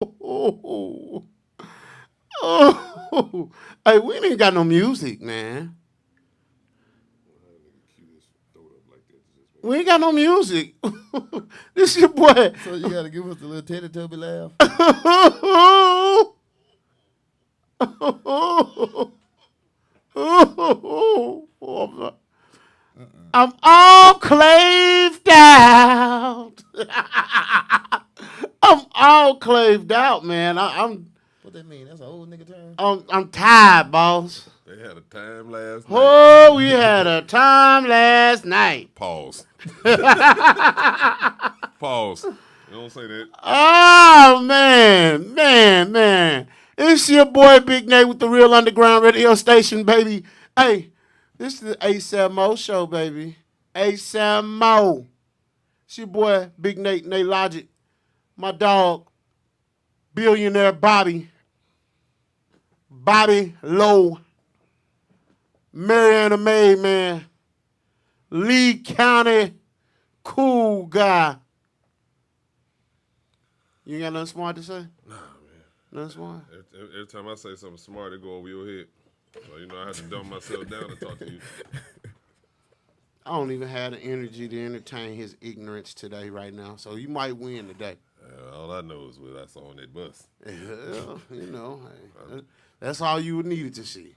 Oh, oh, hey, we ain't got no music, man. We ain't got no music. This your boy. So you gotta give us a little teddy tubby laugh. I'm all claved out. I'm all claved out, man. What that mean? That's an old nigga term. I'm tired, boss. They had a time last night. Oh, we had a time last night. Pause. Pause. You don't say that. Oh man. It's your boy Big Nate with the Real Underground Radio Station, baby. Hey, this is the A7O show, baby. A7O. It's your boy Big Nate Logic. My dog, Billionaire Bobby Lowe, Mariana May, man. Lee County, cool guy. You ain't got nothing smart to say? Nah, man. Nothing smart? Every time I say something smart, it go over your head. So, you know, I have to dumb myself down to talk to you. I don't even have the energy to entertain his ignorance today, right now. So you might win today. All I know is what I saw on that bus. Yeah, you know, hey, that's all you needed to see.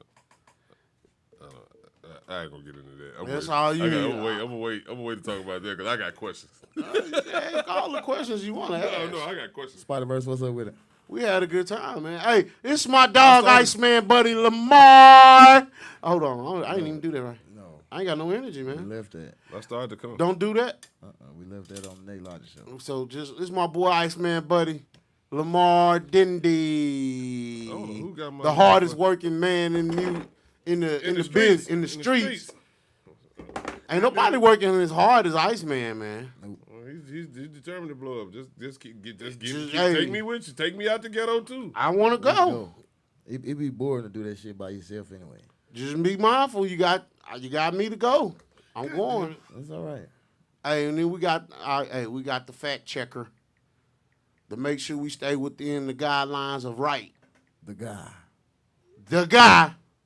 I ain't gonna get into that. That's all you need. I'm gonna wait to talk about that because I got questions. Ask all the questions you want to ask. No, I got questions. Spider-Verse, what's up with it? We had a good time, man. Hey, it's my dog, Iceman buddy Lamar. Hold on, I didn't even do that right. No. I ain't got no energy, We man. left that. I started to come. Don't do that. We left that on the Nate Logic show. So it's my boy Iceman buddy Lamar Dindy, I don't know who got my the hardest working man in the streets. Ain't nobody working as hard as Iceman, man. He's determined to blow up. Just Hey. take me with you. Take me out the ghetto too. I want to go. It be boring to do that shit by yourself anyway. Just be mindful. You got me to go. I'm going. That's all right. Hey, and then we got the fact checker to make sure we stay within the guidelines of right. The guy.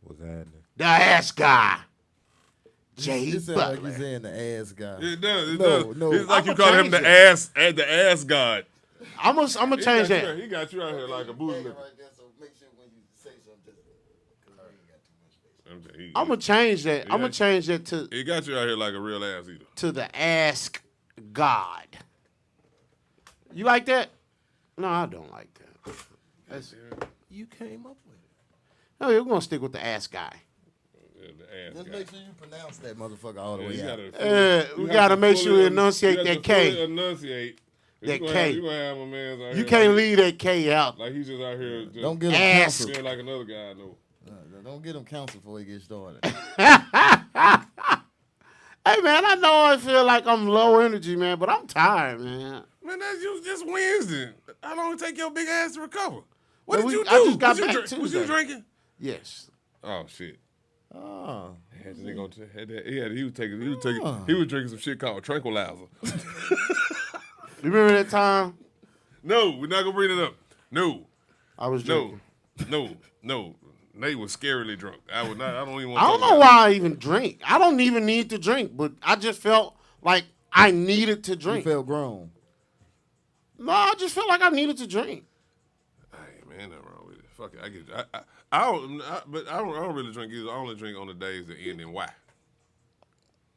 What's happening? The ass guy. Jay It sounds like Butler. you saying the ass guy. It does. It No, does. no. It's like I'ma you call him change the ass god. I'm gonna change that. He got you out here like a booty licker. So make sure when you say something, because I ain't got too much space. I'm gonna change that. I'm Yeah. gonna change that He got you out here like a real ass eater. to the ask God. You like that? No, I don't like that. You came up with it. No, we're gonna stick with the ass guy. Yeah, the ass Just guy. make sure you pronounce that motherfucker all the Yeah, way you out. We have gotta to make sure fully you enunciate you have that to fully K. Enunciate. That You K. gonna have my man's out You here can't like, leave that K out. like he's just out here. Just Don't get him Ass. counsel. saying like another guy I know. Don't get him counsel before he gets started. Hey man, I know I feel like I'm low energy, man, but I'm tired, man. Man, that's just Wednesday. How long it take your big ass to recover? What Well, did you do? I just got was you back Was Tuesday. you drinking? Yes. Oh shit. Oh. Had the nigga on he was drinking some shit called tranquilizer. You remember that time No, we're not gonna bring it up. No, I was drinking? no. Nate was scarily drunk. I don't even want. I don't know why I even drink. I don't even need to drink, but I just felt like I needed to You drink. felt grown. No, I just felt like I needed to drink. Hey man, nothing wrong with it. Fuck it, I get it. But I don't really drink either. I only drink on the days that end in Y.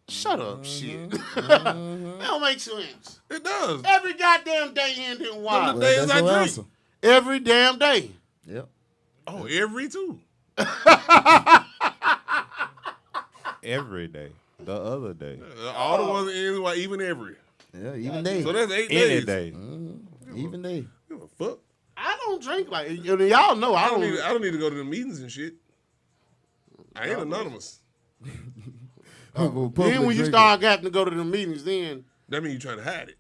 Shut up, shit. That don't make sense. It does. Every goddamn day ending Them wild. the days That's I your drink. answer. Every damn day. Yep. Oh, every two. Every day. The other day. All the ones that end in Y, even every. Yeah, even they. So that's 8 Any days. day. Even they. Give a fuck. I don't drink like y'all know. I don't. I don't need to go to the meetings and shit. I ain't anonymous. Then when you start getting to go to the meetings, then That means you trying to hide it.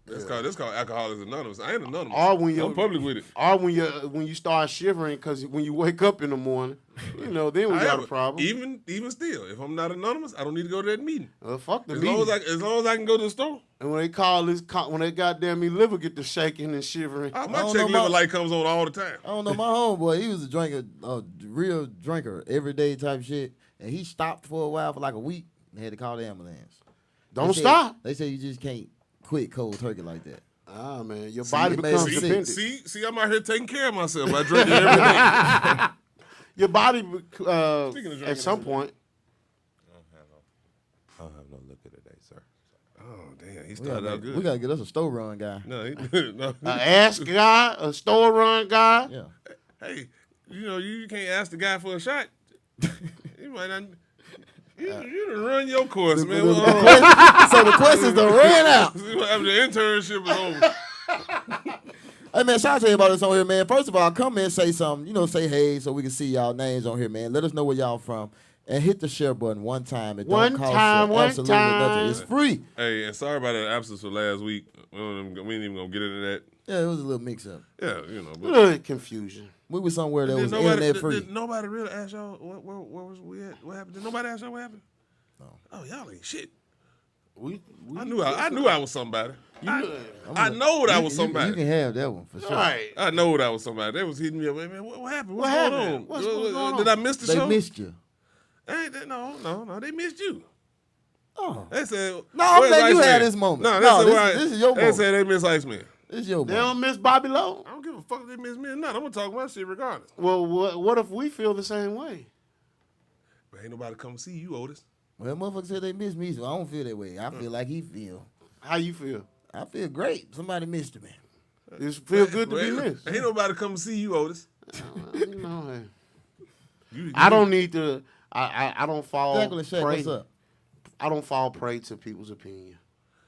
That's called Alcoholics Anonymous. I ain't anonymous. Or when I'm public with it. Or when you start shivering because when you wake up in the morning, then we got a problem. Even still, if I'm not anonymous, I don't need to go to that meeting. Fuck the As meeting. long as I can go to the store. And when they when they goddamn me liver get to shaking and shivering. My check liver light comes on all the time. I don't know. My homeboy, he was a drinker, a real drinker, everyday type shit. And he stopped for a while for like a week and had to call the ambulance. Don't stop. They say you just can't quit cold turkey like that. Ah, man. Your body becomes sick. dependent. See, I'm out here taking care of myself. I drink it every day. Your body, at some point. I don't have no liquor today, sir. Oh, damn. He started out good. We got to get us a store run guy. No. An ass guy, a store run guy. Yeah. Hey, you can't ask the guy for a shot. You might not. You done run your course, man. So the questions done ran out. The internship is over. Hey, man, shout out to everybody that's on here, man. First of all, come in, say something. Say hey so we can see y'all names on here, man. Let us know where y'all from. And hit the share button one time. It don't cost you absolutely nothing. It's free. Hey, and sorry about that absence for last week. We ain't even going to get into that. Yeah, it was a little mix-up. Yeah, A little confusion. We were somewhere that was internet free. Did nobody really ask y'all where was we at? What happened? Did nobody ask y'all what happened? No. Oh, y'all ain't shit. I knew I was somebody. I know that I was somebody. You can have that one for sure. Right. I know that was somebody. They was hitting me up. Man, what happened? What's What going happened? on? What's going on? Did I miss the show? They missed you. No. They missed you. Oh. They said, No, I'm "Where's letting you Iceman?" have this moment. No, This is your They moment. said they miss Iceman. This is your They moment. don't miss Bobby Lowe. I don't give a fuck if they miss me or not. I'm going to talk my shit regardless. Well, what if we feel the same way? But ain't nobody come see you, Otis. Well, motherfucker said they missed me, so I don't feel that way. I feel like he feel. How you feel? I feel great. Somebody missed me. It feel good to be missed. Ain't nobody come see you, Otis. I don't need to. I don't fall Jacqueline Shaq, prey. what's up? I don't fall prey to people's opinion.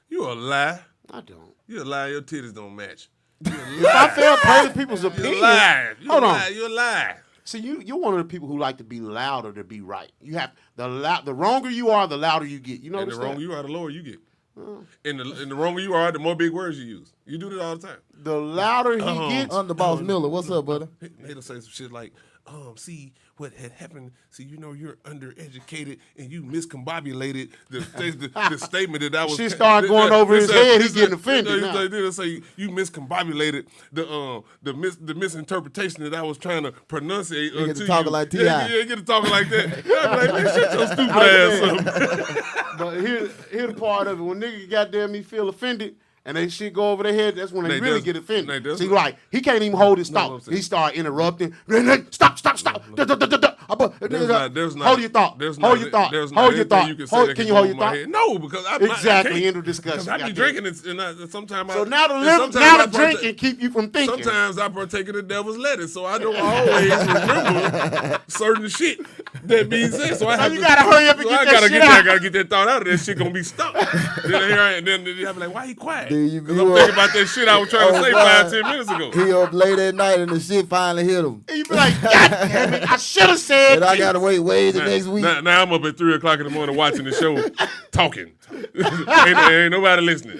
You a lie. I don't. You a lie. Your titties don't match. You a If I fell prey to people's You opinion, a lie. hold on. You a lie. See, you're one of the people who like to be louder to be right. You have the wronger you are, the louder you get. You know And what the wronger you are, the lower you get. And the wronger you are, the more big words you use. You do that all the time. The louder he gets, Underboss Miller, what's up, brother? He'll say some shit like, see what had happened. See, you're undereducated and you miscombobulated the statement that I was. Shit started going over his head. He's getting offended now. They'll say you miscombobulated the misinterpretation that I was trying to pronunciate. You get to talking like T.I. Yeah, get to talking like that. I'm like, man, shut your stupid ass up. But here's the part of it. When niggas goddamn me feel offended and they shit go over their head, that's when they really get offended. See, like, he can't even hold his thought. He start interrupting. Stop. Hold your thought. Hold your thought. Hold your thought. Can you hold your thought? No, because I Exactly, end of discussion. Because I be drinking and sometimes So now the drink can keep you from thinking. Sometimes I partake of the devil's lettuce, so I don't always remember certain shit that being said. So you gotta hurry up and get that shit out. I gotta get that thought out, or that shit gonna be stuck. then I be like, why he quiet? Dude, Because I'm thinking about that shit I was trying to say 5-10 minutes ago. He up late at night and the shit finally hit him. And you be like, God damn it, I should have said And I gotta wait way the next week. Now I'm up at 3 o'clock in the morning watching the show, talking. ain't nobody listening.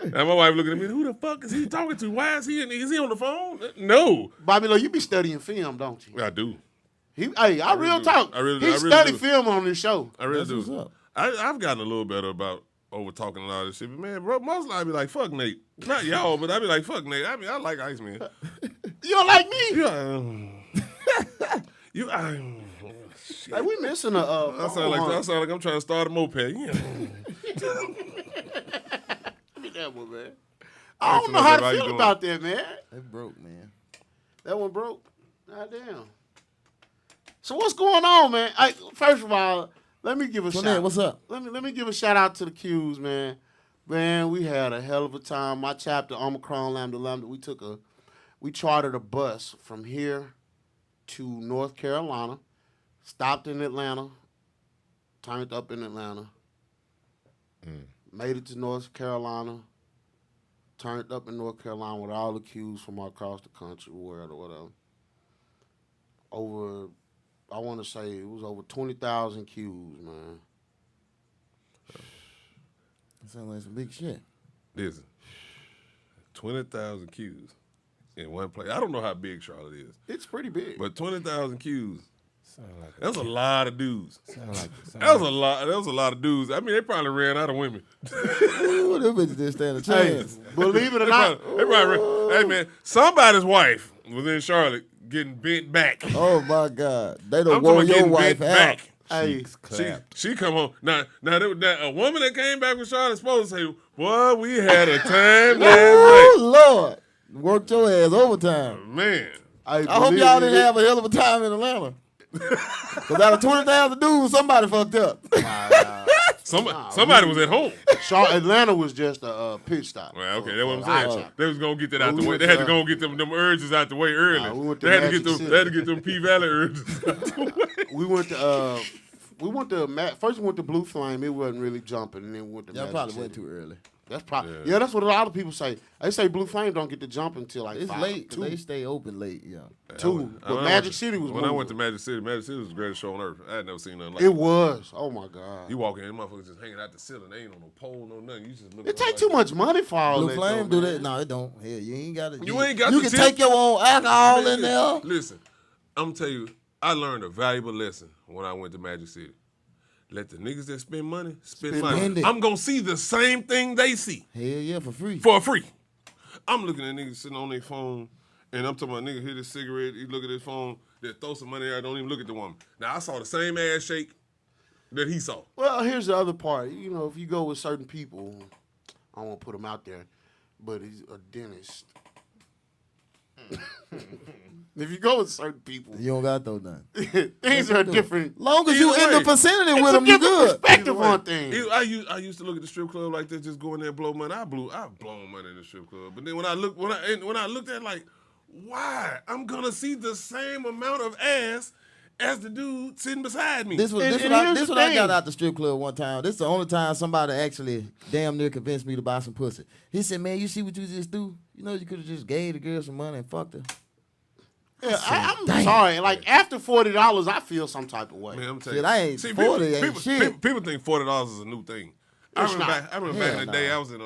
And my wife looking at me, who the fuck is he talking to? Why is he on the phone? No. Bobby Lowe, you be studying film, don't you? I do. I real do. talk. I really He study do. film on this show. I really That's do. what's up. I've gotten a little better about over talking and all this shit. But man, bro, most I be like, fuck Nate. Not y'all, but I be like, fuck Nate. I mean, I like Iceman. You don't like me? Shit. Like, we missing a. I sound like I'm trying to start a moped. Yeah. Give me that one, man. I don't know how to feel about that, man. They broke, man. That one broke. Goddamn. So what's going on, man? First of all, let me give a shout. What's up? Let me give a shout out to the Qs, man. Man, we had a hell of a time. My chapter, Omicron Lambda Lambda, we chartered a bus from here to North Carolina, stopped in Atlanta, turned up in Atlanta, made it to North Carolina, turned up in North Carolina with all the Qs from across the country, wherever, whatever. I want to say it was over 20,000 Qs, man. That sounds like some big shit. Listen. 20,000 cues in one place. I don't know how big Charlotte is, It's pretty big. but 20,000 cues. Like That's a lot of dudes. Sound like That was a lot. That was a lot of dudes. I mean, they probably ran out of women. Ooh, them bitches didn't stand a Hey, chance. believe it or They not, probably hey man, somebody's wife was in Charlotte getting bent back. Oh my God, they I'm don't talking wore about your getting wife bent out. back. hey, She come home now. A woman that came back from Charlotte supposed to say, "Boy, we had a time last Oh Lord, worked your ass overtime. night." Man, I hope y'all didn't have a hell of a time in Atlanta. Cause out of 20,000 dudes, somebody fucked up. somebody was at home. Atlanta was just a pit stop. Well, okay, for- that's what for I'm the saying. high They was gonna get that out we the way. went They had to, to go and get them urges out the way early. we went to They had to Magic get them. City. They had to get them P Valley urges out the way. We went to first we went to Blue Flame. It wasn't really jumping, and then we went to Y'all Magic probably City. went too early. That's probably that's what a lot of people say. They say Blue Flame don't get to jump until like It's 5, late. 'Cause 2, they stay open late. Yeah. 2. But When I Magic went to- City was when I moving. went to Magic City was the greatest show on earth. I had never seen nothing like It was. Oh my God. You walk in, them motherfuckers just hanging out the ceiling. They ain't on no pole, no nothing. You just look. It take too much money for all Blue that. Flame though, do man. that? No, it don't. Hell, you ain't got to. You ain't got You the can tip. take your own alcohol in there. Listen, I'm tell you, I learned a valuable lesson when I went to Magic City. Let the niggas that spend money spend money. Spend it. I'm gonna see the same thing they see Hell yeah, for free. for free. I'm looking at niggas sitting on their phone, and I'm talking about nigga hit his cigarette. He look at his phone. They throw some money out. Don't even look at the woman. Now I saw the same ass shake that he saw. Well, here's the other part. You know, if you go with certain people, I don't want to put him out there, but he's a dentist. If you go with certain people, You don't got to throw nothing. things are different. Long as you Either in the way. vicinity with It's a them, you different good. perspective on things. I used to look at the strip club like that, just go in there and blow money. I've blown money in the strip club. But then when I looked at it, like, why? I'm gonna see the same amount of ass as the dude sitting beside me. This And what here's the I got thing. out the strip club one time. This is the only time somebody actually damn near convinced me to buy some pussy. He said, "Man, you see what you just do? You know you could have just gave the girl some money and fucked her." Yeah, I'm sorry. Like after $40, I feel some type of way. Man, I'm telling Shit, you. I ain't 40 ain't shit. People think $40 is a new thing. I It's remember not. back in Hell the day, no. I was in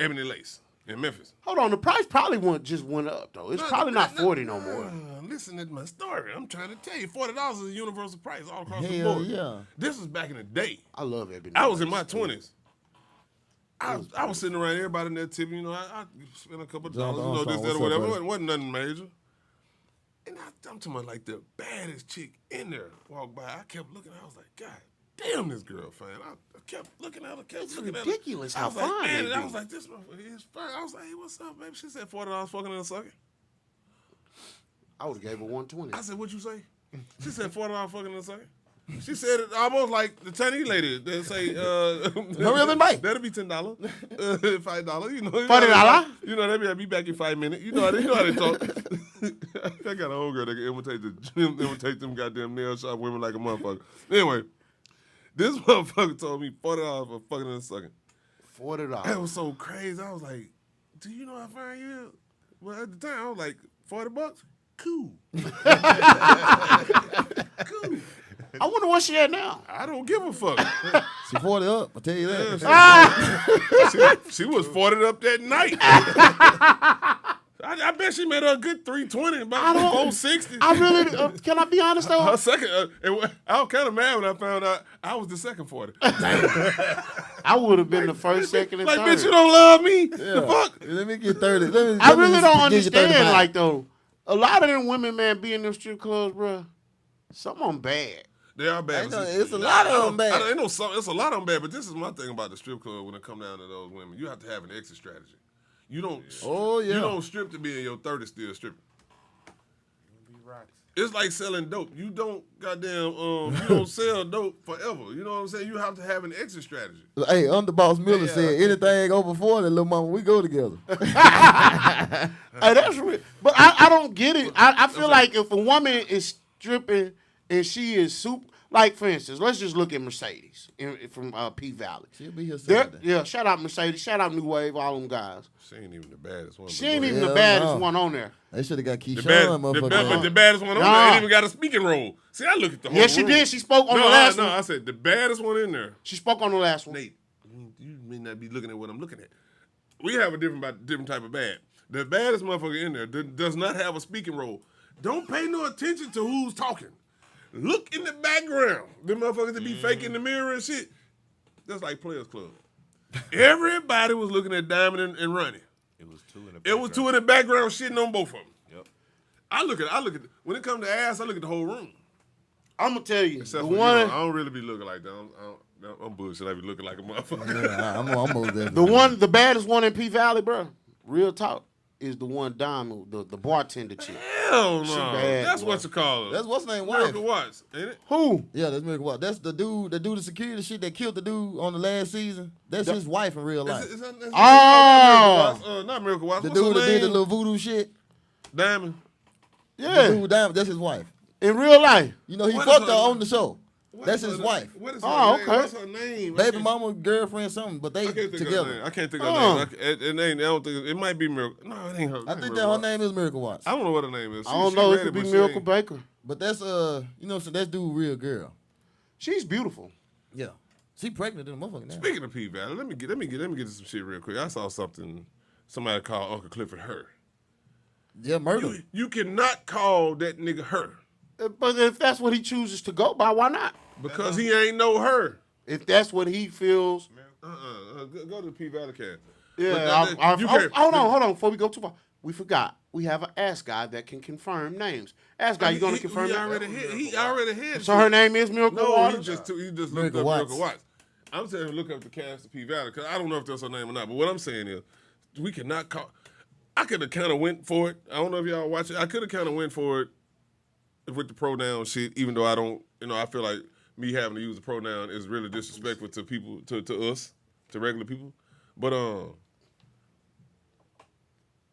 Ebony Lace in Memphis. Hold on, the price probably went up though. It's probably not 40 no more. Listen to my story. I'm trying to tell you, $40 is a universal price all across the Hell board. yeah. This was back in the day. I love Ebony. I was in my Lace. 20s. I was sitting around everybody in there tipping, you know, I spent a couple of John dollars, you know, this, Armstrong, that, or what's up, whatever. buddy? Wasn't nothing major. And I'm talking about like the baddest chick in there walked by. I kept looking, I was like, God damn, this girl fine. I kept looking at her, It's looking ridiculous at her. how I was like, fine man, they and I be. was like, this motherfucker is fine. I was like, hey, what's up, baby? She said $40 fucking in a sucker. I would have gave her 120. I said, what you say? She said $40 fucking in a sucker. She said it almost like the Chinese lady. They say, Hurry up and bite. That'll be $10, $5. You know, $40? You know, they'll be back in 5 minutes. You know how they talk. I got a whole girl that can imitate them goddamn nail shop women like a motherfucker. Anyway, this motherfucker told me $40 for fucking in a second. That $40. was so crazy. I was like, do you know how fine you is? Well, at the time, I was like, $40? Cool. Cool. I wonder what she at now. I don't give a fuck. She 40 up, I'll tell you that. She was 40 up that night. I bet she made her a good 320, about 460. I really can I be honest though? Her second, I was kind of mad when I found out I was the second 40. I would have been the first, second, and Like, third. bitch, you don't love me? The fuck? Let me get 30. I really don't give you understand. 35. Like though, a lot of them women, man, be in them strip clubs, bro. Some of them bad. They are bad. Ain't no- it's a lot of them bad. It's a lot of them bad, but this is my thing about the strip club when it come down to those women. You have to have an exit strategy. You don't. Oh, yeah. You don't strip to be in your 30s still stripping. It's like selling dope. You don't you don't sell dope forever. You know what I'm saying? You have to have an exit strategy. Hey, Underboss Miller said anything over 40, little mama, we go together. Hey, that's real. But I don't get it. I feel like if a woman is stripping and she is super, like for instance, let's just look at Mercedes from P Valley. She'll be here They're- Saturday. Yeah, shout out Mercedes, shout out New Wave, all them guys. She ain't even the baddest one. She ain't but even Hell the baddest no. one on there. They should have got the, Keyshawn, but motherfucker. the baddest one on there Nah. ain't even got a speaking role. See, I look at the whole Yes, she room. did. She spoke on No, the last no, one. I said the baddest one in there. She spoke on the last one. Nate, you may not be looking at what I'm looking at. we have a different type of bad. The baddest motherfucker in there does not have a speaking role. Don't pay no attention to who's talking. Look in the background. Them motherfuckers that be faking the mirror and shit. That's like Players Club. Everybody was looking at Diamond and Ronnie. It was two in the It background. was two in the background shitting on both of them. Yep. I look at when it comes to ass, I look at the whole room. I'm gonna tell you, Except the for, one, I don't really be looking like that. I'm bullshit. I be looking like a motherfucker. Yeah, I'm over there. the baddest one in P Valley, bro. Real talk is the one Diamond, the bartender chick. Hell no. bad, That's boy. what you call it. That's what's name wife. Miracle Watts, ain't it? Who? Yeah, that's Miracle Watts. That's the dude the security shit that killed the dude on the last season. That's his wife in real life. Not Miracle Watts. The What's her dude that did the name? little voodoo shit. Diamond. Yeah, The dude Diamond, that's his wife. in real life. You know, he What fucked is her her on name? the show. What That's is his her wife. name? What is her Oh, name? okay. What's her name? Baby mama, girlfriend, something, but they I can't think together. I can't think of Oh. her name. It ain't. I don't think it might be Miracle. No, it ain't her. I think that her name is Miracle Watts. I don't know what her name is. I don't know. It could be Miracle Baker. But that's you know, so that's dude real girl. She's beautiful. Yeah. She pregnant in the motherfucker now. Speaking of P Valley, let me get to some shit real quick. I saw something. Somebody called Uncle Clifford her. Yeah, murder. You cannot call that nigga her But if that's what he chooses to go by, why not? because he ain't know her. If that's what he feels. Go to the P Valley cast. Yeah, You can't- hold on. Before we go too far, we forgot. We have an ass guy that can confirm names. Ass guy, you going to confirm He names? already had. So her name is Miracle No, Waters? he just looked Miracle up Watts. Miracle Watts. I'm saying look up the cast of P Valley because I don't know if that's her name or not. But what I'm saying is, we cannot call. I could have kind of went for it. I don't know if y'all watch it. I could have kind of went for it with the pronoun shit, even though I don't. I feel like me having to use the pronoun is really disrespectful to people, to us, to regular people. But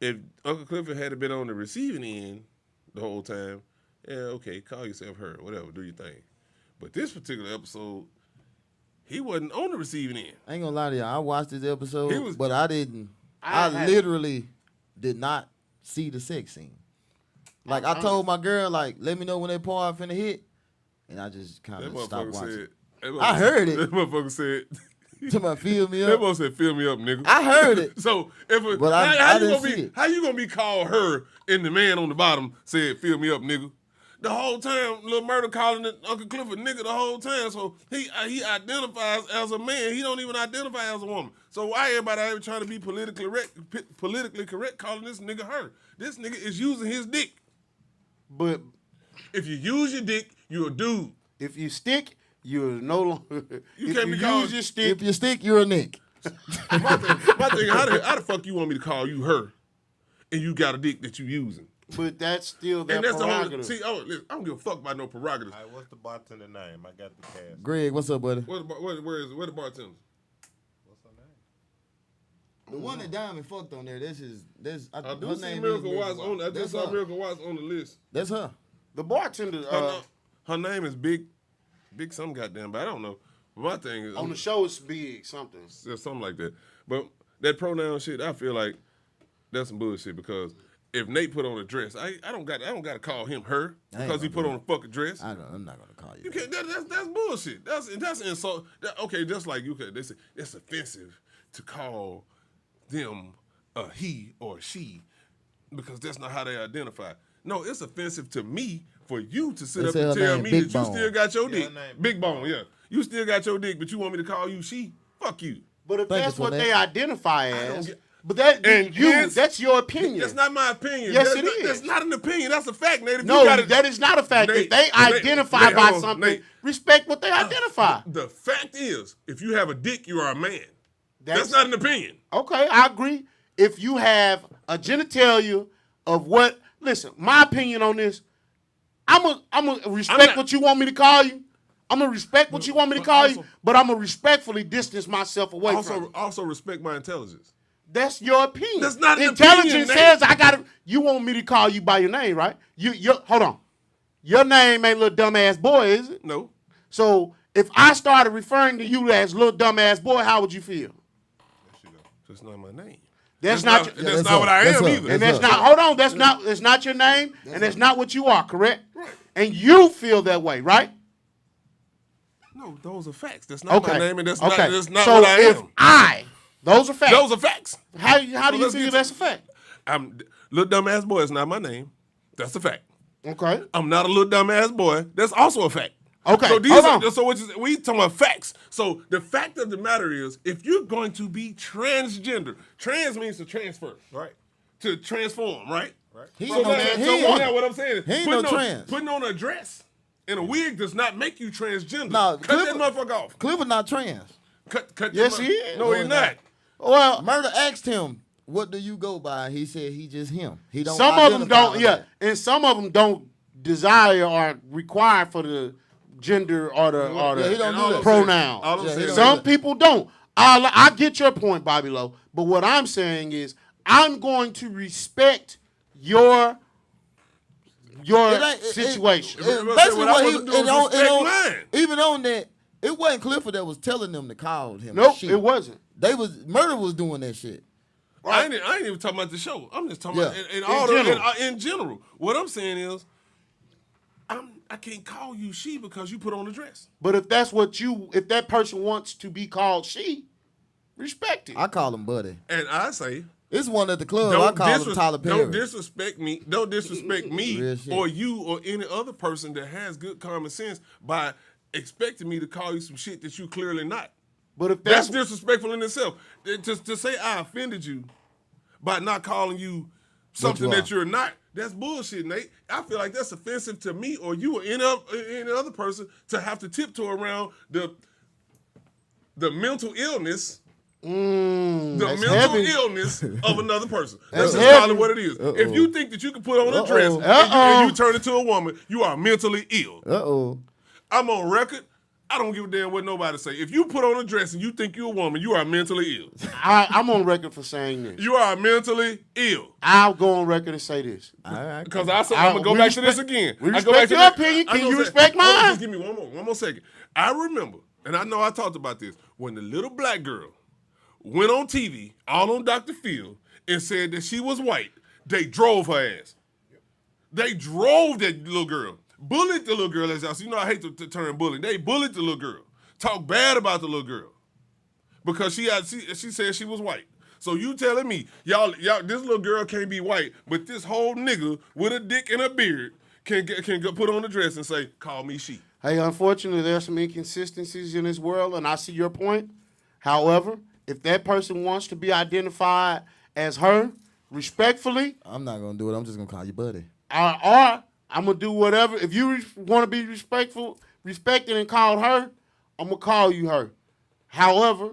if Uncle Clifford had been on the receiving end the whole time, yeah, okay, call yourself her, whatever, do your thing. But this particular episode, he wasn't on the receiving end. I ain't gonna lie to y'all. I watched this episode, but I didn't. I I literally did not see the sex scene. Like I told my girl, like, let me know when that part finna hit, and I just kind That of stopped motherfucker watching. said. That I heard it. That motherfucker said. To my feel me That up. motherfucker said, "Fill me up, nigga." I heard it. So if But I how you didn't gonna see be it. how you gonna be called her and the man on the bottom said, "Fill me up, nigga." The whole time, Lil Murder calling it Uncle Clifford nigga the whole time. So he identifies as a man. He don't even identify as a woman. So why everybody ever trying to be politically correct calling this nigga her? This nigga is using his dick. But If you use your dick, you're a dude. if you stick, you're no longer. If can't you be called- use your stick, If you stick, you're a nick. My thing, how the fuck you want me to call you her, and you got a dick that you using? but that's still their And that's the whole. prerogative. See, listen, I don't give a fuck about no prerogatives. All right, what's the bartender name? I got the cast. Greg, what's up, buddy? Where the bartenders? What's her name? The one that Diamond fucked on there. I do see Miracle Watts on. I just saw Miracle Watts on the list. That's her. The bartender Her name is Big some goddamn, but I don't know. My thing is on the show is big something. something like that. But that pronoun shit, I feel like that's some bullshit because if Nate put on a dress, I don't got to call him her because he put on a fucking dress. I'm not gonna call you. You that. can't. That's bullshit. That's insult. Okay, just like you could. They say it's offensive to call them a he or a she because that's not how they identify. No, it's offensive to me for you to sit They up say and her tell name me Big that you Bone. still got your Yeah, dick. her name Big Bone, yeah. You still got your dick, but you want me to call you she? Fuck you. But if Thank that's you what for they that. identify don't as, get- but that And you hence- that's your opinion. That's not my opinion. Yes, that's it not, is. That's not an opinion. That's a fact, Nate. If No, you gotta, that is not a fact. Nate, if they Nate, identify Nate, by hold on, something, Nate. respect what they identify. The fact is, if you have a dick, you are a man. That's That's not an opinion. Okay, I agree. If you have a genitalia of what, listen, my opinion on this, I'm a respect not- what you want me to call you. I'm gonna respect what you want me to But call also- you, but I'm gonna respectfully distance myself away from it. Also respect my intelligence. That's your opinion. That's not an Intelligence opinion, says I gotta. You want me to call you by your name, right? You hold on. Your name ain't little dumbass boy, is it? No. So if I started referring to you as little dumbass boy, how would you feel? That's not my name. That's not. That's that's not what her. I That's am her. either. And That's that's up. not. Hold on. That's not. It's not your name, and that's not what you are. Correct. Right. And you feel that way, right? No, those are facts. That's not my name, and that's okay. not so what I if am. I Those are facts. Those are facts. How do you let's figure get that's a fact? Little dumbass boy is not my name. That's a fact. Okay. I'm not a little dumbass boy. That's also a fact. Okay. So Hold on. we talking about facts. So the fact of the matter is, if you're going to be transgender, trans means to transfer, right? To transform, right? Right. What I'm saying is, he ain't no trans. Putting on a dress and a wig does not make you transgender. No, cut that motherfucker off. Clifford not trans. Cut Yes, he is. No, he's not. Well, Murder asked him, "What do you go by?" He said he just him. He don't. Some of them don't. with Yeah, that. and some of them don't desire or require for the gender or the he don't do that. pronoun. All I'm saying- Some people don't. I get your point, Bobby Lowe. But what I'm saying is, I'm going to respect your situation. Basically, what I what he wasn't doing was respect mine. even on that, it wasn't Clifford that was telling them to call him. Nope, shit. it wasn't. Murder was doing that shit. I ain't even talking about the show. I'm just talking about in general. What I'm saying is, I can't call you she because you put on a dress. But if that person wants to be called she, respect it. I call him Buddy. And I say, It's one at the club. I call him Tyler Perry. Don't disrespect me. Don't disrespect me Real shit. or you or any other person that has good common sense by expecting me to call you some shit that you clearly not. But if That's disrespectful in itself. To say I offended you by not calling you something that you're not, that's bullshit, Nate. I feel like that's offensive to me or you or any other person to have to tiptoe around the mental illness. The mental illness of another person. That's just probably what it is. If you think that you can put on a dress and you turn into a woman, you are mentally ill. I'm on record. I don't give a damn what nobody say. If you put on a dress and you think you're a woman, you are mentally ill. I'm on record for saying this. You are mentally ill. I'll go on record and say this. Because I'm going to go back to this again. We respect your opinion. Can you respect mine? Just give me one more second. I remember, and I know I talked about this, when the little black girl went on TV, all on Dr. Phil, and said that she was white, they drove her ass. They drove that little girl. Bullied the little girl, as y'all see. You know I hate the term bully. They bullied the little girl. Talked bad about the little girl. Because she said she was white. So you telling me, y'all, this little girl can't be white, but this whole nigga with a dick and a beard can go put on a dress and say, call me she. Hey, unfortunately, there's some inconsistencies in this world, and I see your point. However, if that person wants to be identified as her, respectfully, I'm not gonna do it. I'm just gonna call you Buddy. Or I'm gonna do whatever. If you want to be respected and called her, I'm gonna call you her. However,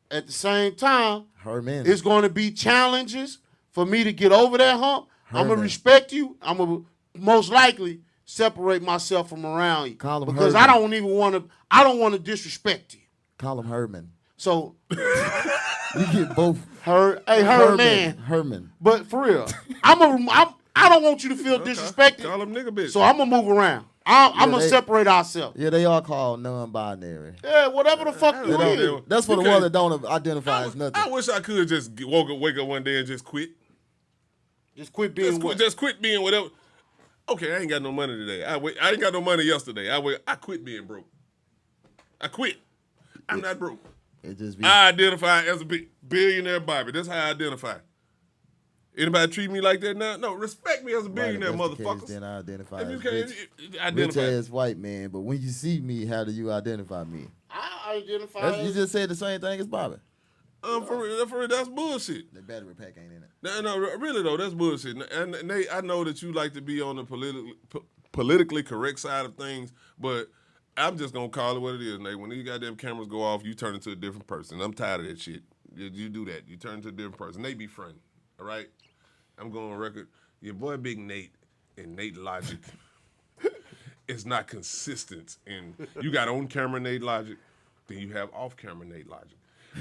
at the same time, it's going to be challenges for me to get over that hump. I'm gonna respect you. I'm gonna most likely separate myself from around you because I don't want to disrespect you. Call him Herman. So you get both. Herman. But for real, I don't want you to feel disrespected. Call him nigga bitch. So I'm gonna move around. I'm gonna separate ourselves. Yeah, they are called non-binary. Yeah, whatever the fuck you is. That's for the ones that don't identify as nothing. I wish I could just wake up one day and just quit. Just quit being Just quit being whatever. Okay, I ain't got no money today. I ain't got no money yesterday. I quit being broke. I quit. I'm not broke. I identify as a billionaire Bobby. That's how I identify. Anybody treat me like that now? No, respect me as a billionaire, motherfuckers. Then I identify if you as rich ass white man. But when you see me, how do you identify me? I identify You just said the same thing as Bobby. For real, that's bullshit. The battery pack ain't in it. No, really though, that's bullshit. And Nate, I know that you like to be on the politically correct side of things, but I'm just gonna call it what it is, Nate. When these goddamn cameras go off, you turn into a different person. I'm tired of that shit. You do that. You turn into a different person. Nate be friend. All right? I'm going on record. Your boy Big Nate and Nate Logic is not consistent. And you got on-camera Nate Logic, then you have off-camera Nate Logic.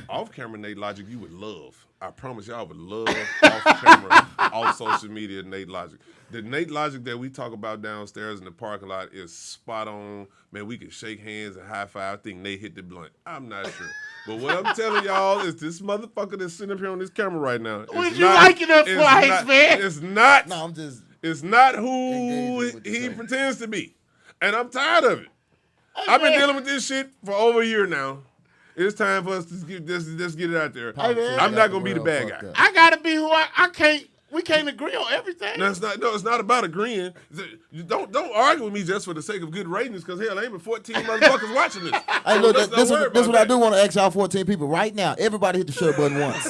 Off-camera Nate Logic, you would love. I promise y'all would love off-camera, off social media Nate Logic. The Nate Logic that we talk about downstairs in the parking lot is spot on. Man, we could shake hands and high five. I think Nate hit the blunt. I'm not sure. But what I'm telling y'all is this motherfucker that's sitting up here on this camera right now. Would you liking that flies, man? It's not. No, I'm just. It's not who he pretends to be, and I'm tired of it. I've been dealing with this shit for over a year now, It's time for us to just get it out there. Hey, man. I'm not gonna be the bad guy. I gotta be who I can't. We can't agree on everything. No, it's not about agreeing. You don't argue with me just for the sake of good ratings, because hell, ain't even 14 motherfuckers watching this. Hey, look, this is what I do want to ask y'all 14 people right now. Everybody hit the share button once.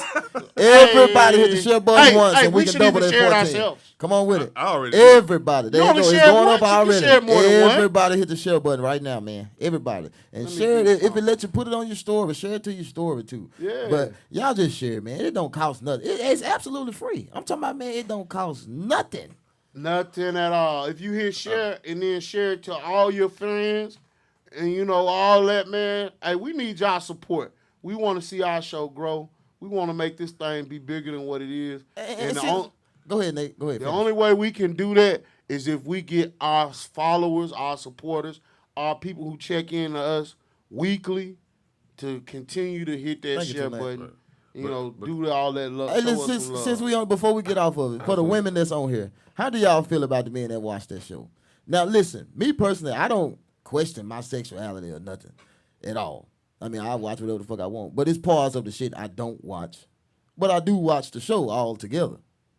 Everybody hit the share button once, and we can double that 14. Ourselves. Come on with it. I already Everybody. There you go. It's going once. up already. Everybody hit the share button right now, man. Everybody. And share it. If it lets you put it on your story, share it to your story too. Yeah. But y'all just share it, man. It don't cost nothing. It's absolutely free. I'm talking about, man, it don't cost nothing. Nothing at all. If you hit share and then share it to all your friends and, you know, all that, man, hey, we need y'all support. We want to see our show grow. We want to make this thing be bigger than what it is. Go ahead, Nate. Go ahead. The only way we can do that is if we get our followers, our supporters, our people who check in to us weekly to continue to hit that share button. Do all that love. Hey, listen, since we on, before we get off of it, for the women that's on here, how do y'all feel about the men that watch that show? Now, listen, me personally, I don't question my sexuality or nothing at all. I mean, I watch whatever the fuck I want, but it's parts of the shit I don't watch. But I do watch the show all together.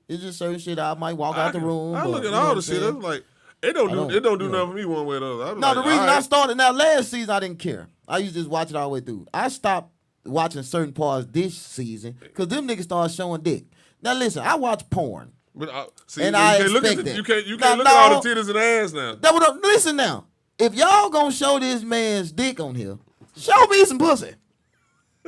It's just certain shit I might walk out the room. I look at all the shit. I'm like, it don't do nothing for me one way or the other. No, the reason I started, now last season I didn't care. I used to just watch it all the way through. I stopped watching certain parts this season because them niggas started showing dick. Now listen, I watch porn. But I expect that. You can't look at all the titties and ass now. Listen now, if y'all gonna show this man's dick on here, show me some pussy.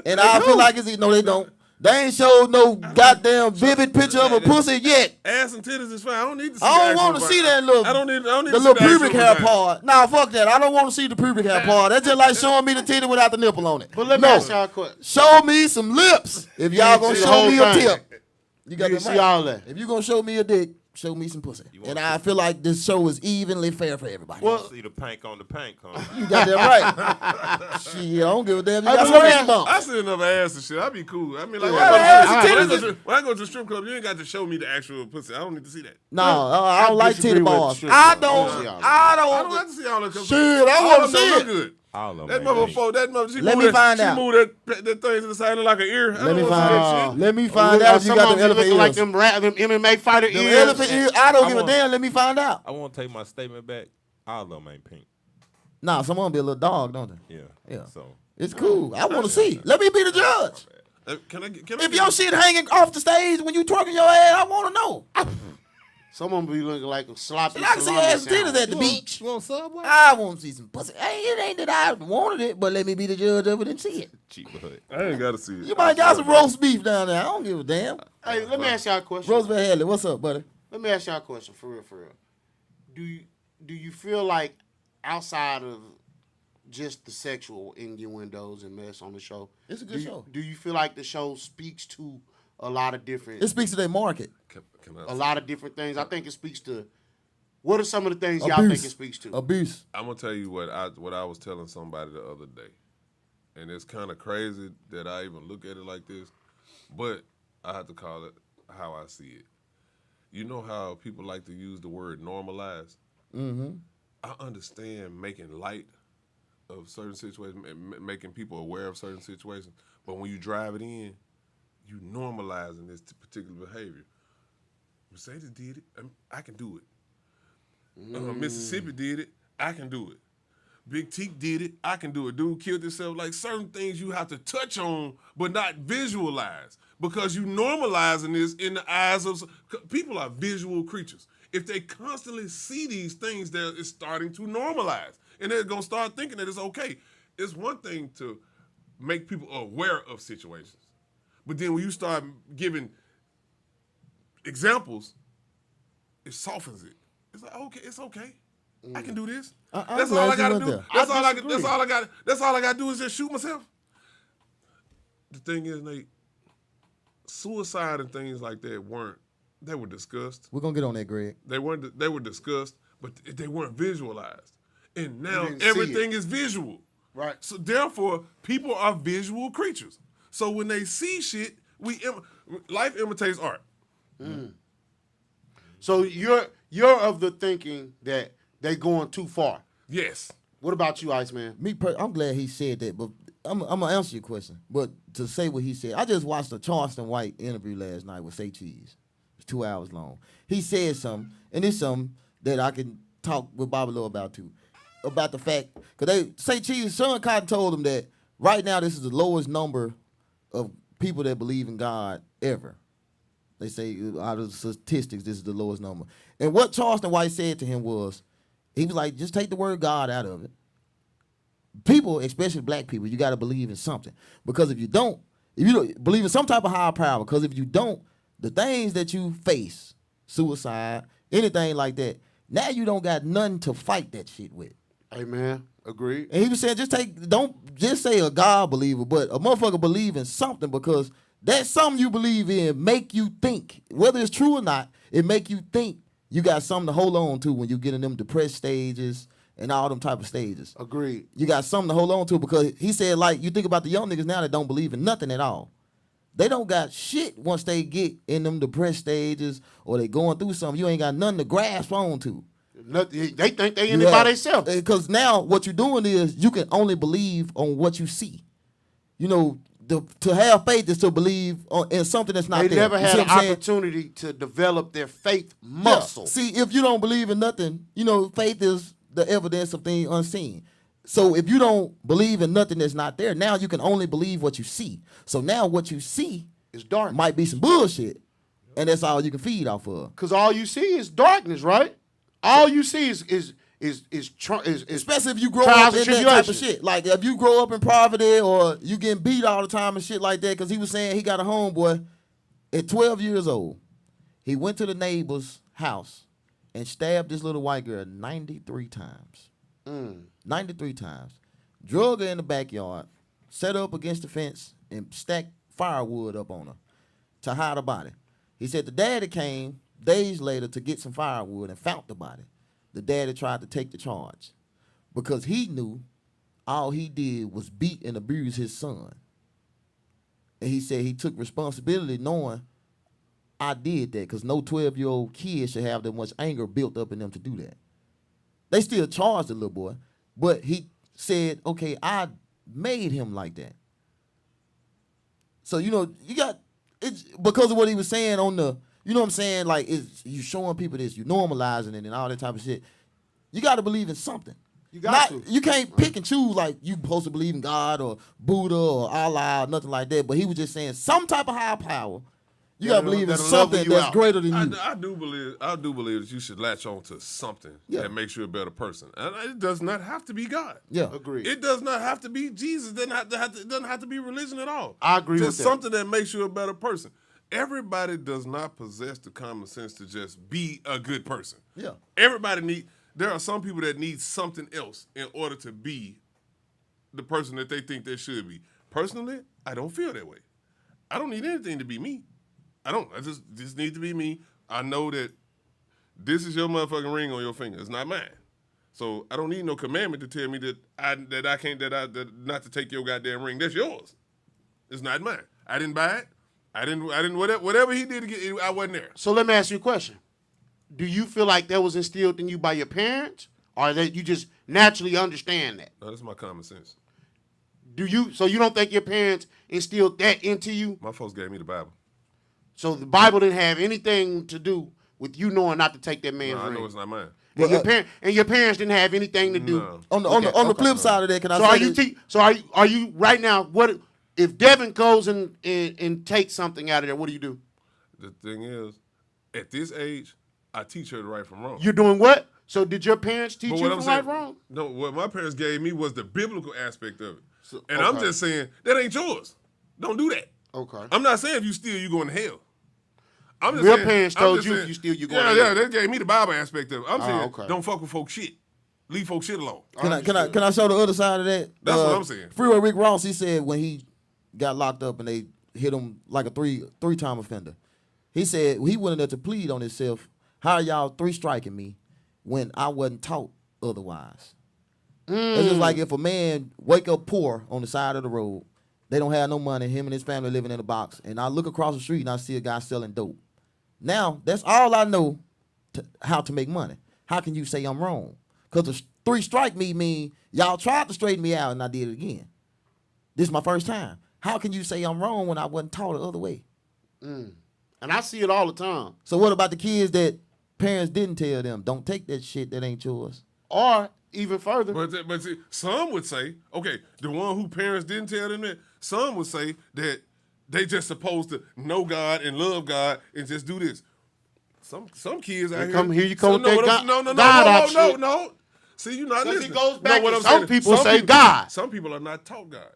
And I feel like no, they don't. They ain't showed no goddamn vivid picture of a pussy yet. Ass and titties is fine. I don't need to see. I don't want to see that little. I don't need the little pubic hair part. Nah, fuck that. I don't want to see the pubic hair part. That's just like showing me the titty without the nipple on it. But let me ask y'all a question. Show me some lips. If y'all gonna show me a tip, you got to see all that. If you gonna show me a dick, show me some pussy. And I feel like this show is evenly fair for everybody. Well, see the pank on the pank, huh? You got that right. Shit, I don't give a damn. You got some bump. I see enough ass and shit. I'd be cool. I mean, like, when I go to the strip club, you ain't got to show me the actual pussy. I don't need to see that. No, I don't like titty balls. I don't have to see all that. Shit, I want to see it. Good. That motherfucker, let me find out. She moved that thing to the side like an ear. Let me find out if you got them elephant ears. Like them MMA fighter ears. Elephant ears. I don't give a damn. Let me find out. I want to take my statement back. All of them ain't pink. Nah, some of them be a little dog, don't they? Yeah. So it's cool. I want to see. Let me be the judge. If your shit hanging off the stage when you twerking your ass, I want to know. Some of them be looking like a sloppy. I can see ass titties at the beach. You want Subway? I want to see some pussy. It ain't that I wanted it, but let me be the judge of it and see it. Cheap hood. I ain't got to see it. You might got some roast beef down there. I don't give a damn. Hey, let me ask y'all a question. Roosevelt Hadley, what's up, buddy? Let me ask y'all a question, for real. Do you feel like outside of just the sexual innuendos and mess on the show, it's a good show. Do you feel like the show speaks to a lot of different... It speaks to their market. A lot of different things. I think it speaks to... What are some of the things y'all think it speaks to? Abuse. I'm going to tell you what I was telling somebody the other day. And it's kind of crazy that I even look at it like this. But I have to call it how I see it. You know how people like to use the word normalize? Mm-hmm. I understand making light of certain situations, making people aware of certain situations. But when you drive it in, you normalizing this particular behavior. Mercedes did it. I can do it. Mississippi did it. I can do it. Big Teak did it. I can do it. Dude killed himself. Like certain things you have to touch on, but not visualize, because you normalizing this in the eyes of people. Are visual creatures. If they constantly see these things, it's starting to normalize, and they're gonna start thinking that it's okay. It's one thing to make people aware of situations, but then when you start giving examples, it softens it. It's like, okay, it's okay. I can do this. That's all I gotta do. That's all I gotta do is just shoot myself. The thing is, Nate, suicide and things like that they were discussed. We're gonna get on that, Greg. They were discussed, but they weren't visualized. And now everything is visual. Right. So therefore, people are visual creatures. So when they see shit, life imitates art. Mm. So you're of the thinking that they going too far. Yes. What about you, Iceman? I'm glad he said that, but I'm gonna answer your question, but to say what he said, I just watched a Charleston White interview last night with Say Cheese. It's 2 hours long. He said something, and it's something that I can talk with Bobby Lowe about too, about the fact because they Say Cheese. Sean Cotton told him that right now this is the lowest number of people that believe in God ever. They say out of the statistics, this is the lowest number. And what Charleston White said to him was, he was like, just take the word God out of it. People, especially black people, you got to believe in something. Because if you don't believe in some type of higher power, because if you don't, the things that you face, suicide, anything like that, now you don't got nothing to fight that shit with. Amen. Agreed. And he was saying, don't just say a God believer, but a motherfucker believe in something because that something you believe in make you think, whether it's true or not, it make you think you got something to hold on to when you get in them depressed stages and all them type of stages. Agreed. You got something to hold on to because he said, like, you think about the young niggas now that don't believe in nothing at all. They don't got shit once they get in them depressed stages or they going through something. You ain't got nothing to grasp on to. Nothing, they think they in it by themselves. Because now what you're doing is you can only believe on what you see. You know, to have faith is to believe in something that's not They there. never You had see an what I'm saying? opportunity to develop their faith muscle. Yeah. See, if you don't believe in nothing, you know, faith is the evidence of things unseen. So if you don't believe in nothing that's not there, now you can only believe what you see. So now what you see It's dark. might be some bullshit, and that's all you can feed off of. Because all you see is darkness, right? All you see is Especially if you grow trials up and in that type of tribulations. shit. Like if you grow up in poverty or you getting beat all the time and shit like that. Because he was saying he got a homeboy at 12 years old. He went to the neighbor's house and stabbed this little white girl 93 times. 93 times. Drug her in the backyard, set her up against the fence, and stacked firewood up on her to hide the body. He said the daddy came days later to get some firewood and found the body. The daddy tried to take the charge because he knew all he did was beat and abuse his son. And he said he took responsibility knowing I did that because no 12-year-old kid should have that much anger built up in them to do that. They still charged the little boy, but he said, okay, I made him like that. So, you know, you got, it's because of what he was saying on the, you know what I'm saying? Like, you showing people this, you normalizing it and all that type of shit. You got to believe in something. You got to. You can't pick and choose like you supposed to believe in God or Buddha or Allah or nothing like that. But he was just saying some type of higher power. You got to believe in that'll something level you that's out. greater than you. I do believe that you should latch on to something Yeah. that makes you a better person, and it does not have to be God. Yeah. Agreed. It does not have to be Jesus. It doesn't have to be religion at all. I agree Just with that. something that makes you a better person. Everybody does not possess the common sense to just be a good person. Yeah. There are some people that need something else in order to be the person that they think they should be. Personally, I don't feel that way. I don't need anything to be me. I don't. I just need to be me. I know that this is your motherfucking ring on your finger. It's not mine. So I don't need no commandment to tell me that not to take your goddamn ring. That's yours. It's not mine. I didn't buy it. I didn't whatever he did to get it, I wasn't there. So let me ask you a question. Do you feel like that was instilled in you by your parents, or that you just naturally understand that? No, that's my common sense. So you don't think your parents instilled that into you? My folks gave me the Bible. So the Bible didn't have anything to do with you knowing not to take that man's No, I ring. know it's not mine. And your parents didn't have anything to do. No. On the Okay. flip side of that, can I So say are you this? are you right now? What if Devin goes and takes something out of there? What do you do? The thing is, at this age, I teach her the right from wrong. You're doing what? So did your parents teach But you what from I'm right saying, wrong? no, what my parents gave me was the biblical aspect of it. So- And I'm okay. just saying, that ain't yours. Don't do that. Okay. I'm not saying if you steal, you going to hell. I'm just Your saying, parents I'm told just you if saying- you steal, you going yeah, to hell. Yeah, they gave me the Bible aspect of it. I'm saying, okay. don't fuck with folk shit. Leave folk shit alone. Can I show the other side of that? That's what I'm saying. Freeway Rick Ross, he said when he got locked up and they hit him like a three-time offender, he said he went in there to plead on himself. How are y'all striking me when I wasn't taught otherwise? It's just like if a man wake up poor on the side of the road, they don't have no money, him and his family living in a box, and I look across the street and I see a guy selling dope. Now, that's all I know how to make money. How can you say I'm wrong? Because the 3 strike me mean y'all tried to straighten me out and I did it again. This is my first time. How can you say I'm wrong when I wasn't taught the other way? And I see it all the time. So what about the kids that parents didn't tell them, don't take that shit that ain't yours? Or even further. But see, some would say, okay, the one who parents didn't tell them that, some would say that they just supposed to know God and love God and just do this. Some kids out Here you come with that no. shit. See, you're not Because listening. it goes back what to I'm some saying, people say God. Some people are not taught God.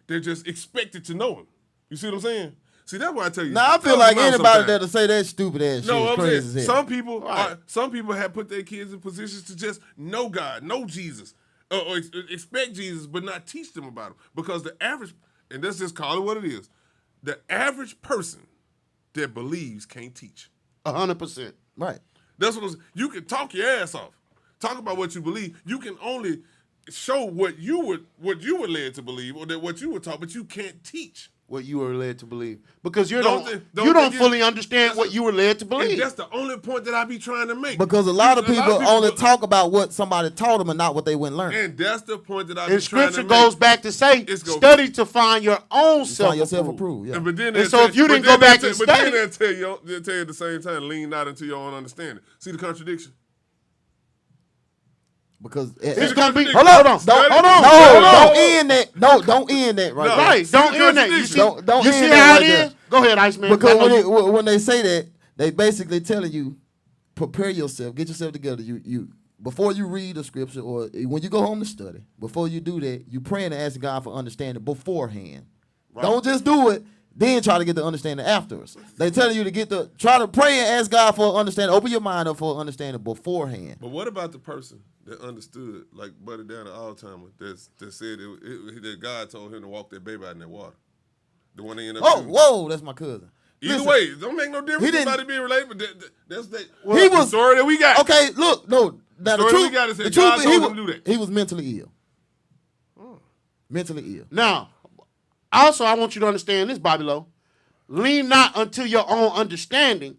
They're just expected to know Him. You see what I'm saying? See, that's why I tell you. Now I feel like anybody that'll say that stupid ass shit is crazy as hell. Some people have put their kids in positions to just know God, know Jesus, or expect Jesus, but not teach them about Him. Because the average, and let's just call it what it is, the average person that believes can't teach. 100%. Right. That's what I'm saying. You can talk your ass off, talk about what you believe. You can only show what you were led to believe, or that what you were taught, but you can't teach What you were led to believe. Because you Don't don't fully understand what you were led to And believe. that's the only point that I be trying to make. Because a lot of people only talk about what somebody taught them and not what they went learn. And that's the point that I be And trying to scripture make. goes back to say, study to find your own Find yourself self-approved. approved. Yeah. But then And so if you didn't go back and but then study- they'll tell you at the same time, lean not into your own understanding. See the contradiction? Because It's going to be, Hold hold on. on. Hold on. No, Hold on. don't end that. No, don't end that right No. there. Right, See don't the end that. You see, contradiction. Don't you end see that how right it there. is? Go ahead, Iceman. Because I know when they say that, they basically telling you, prepare yourself, get yourself together. You before you read the scripture or when you go home to study, before you do that, you praying and asking God for understanding beforehand. Don't just do it, then try to get the understanding afterwards. They telling you to try to pray and ask God for understanding. Open your mind up for understanding beforehand. But what about the person that understood, like Buddy Down, the Alzheimer, that said that God told him to walk that baby out in that water? The one that ended up shooting. Whoa, that's my cousin. Either Listen, way, it don't make no difference. he didn't- Somebody being related, but that's the He was- story that we got. Okay, look, no. Now the Story truth, we got is that the God truth told he him was, to do that. he was mentally ill. Mentally ill. Now, also, I want you to understand this, Bobby Lowe. Lean not unto your own understanding.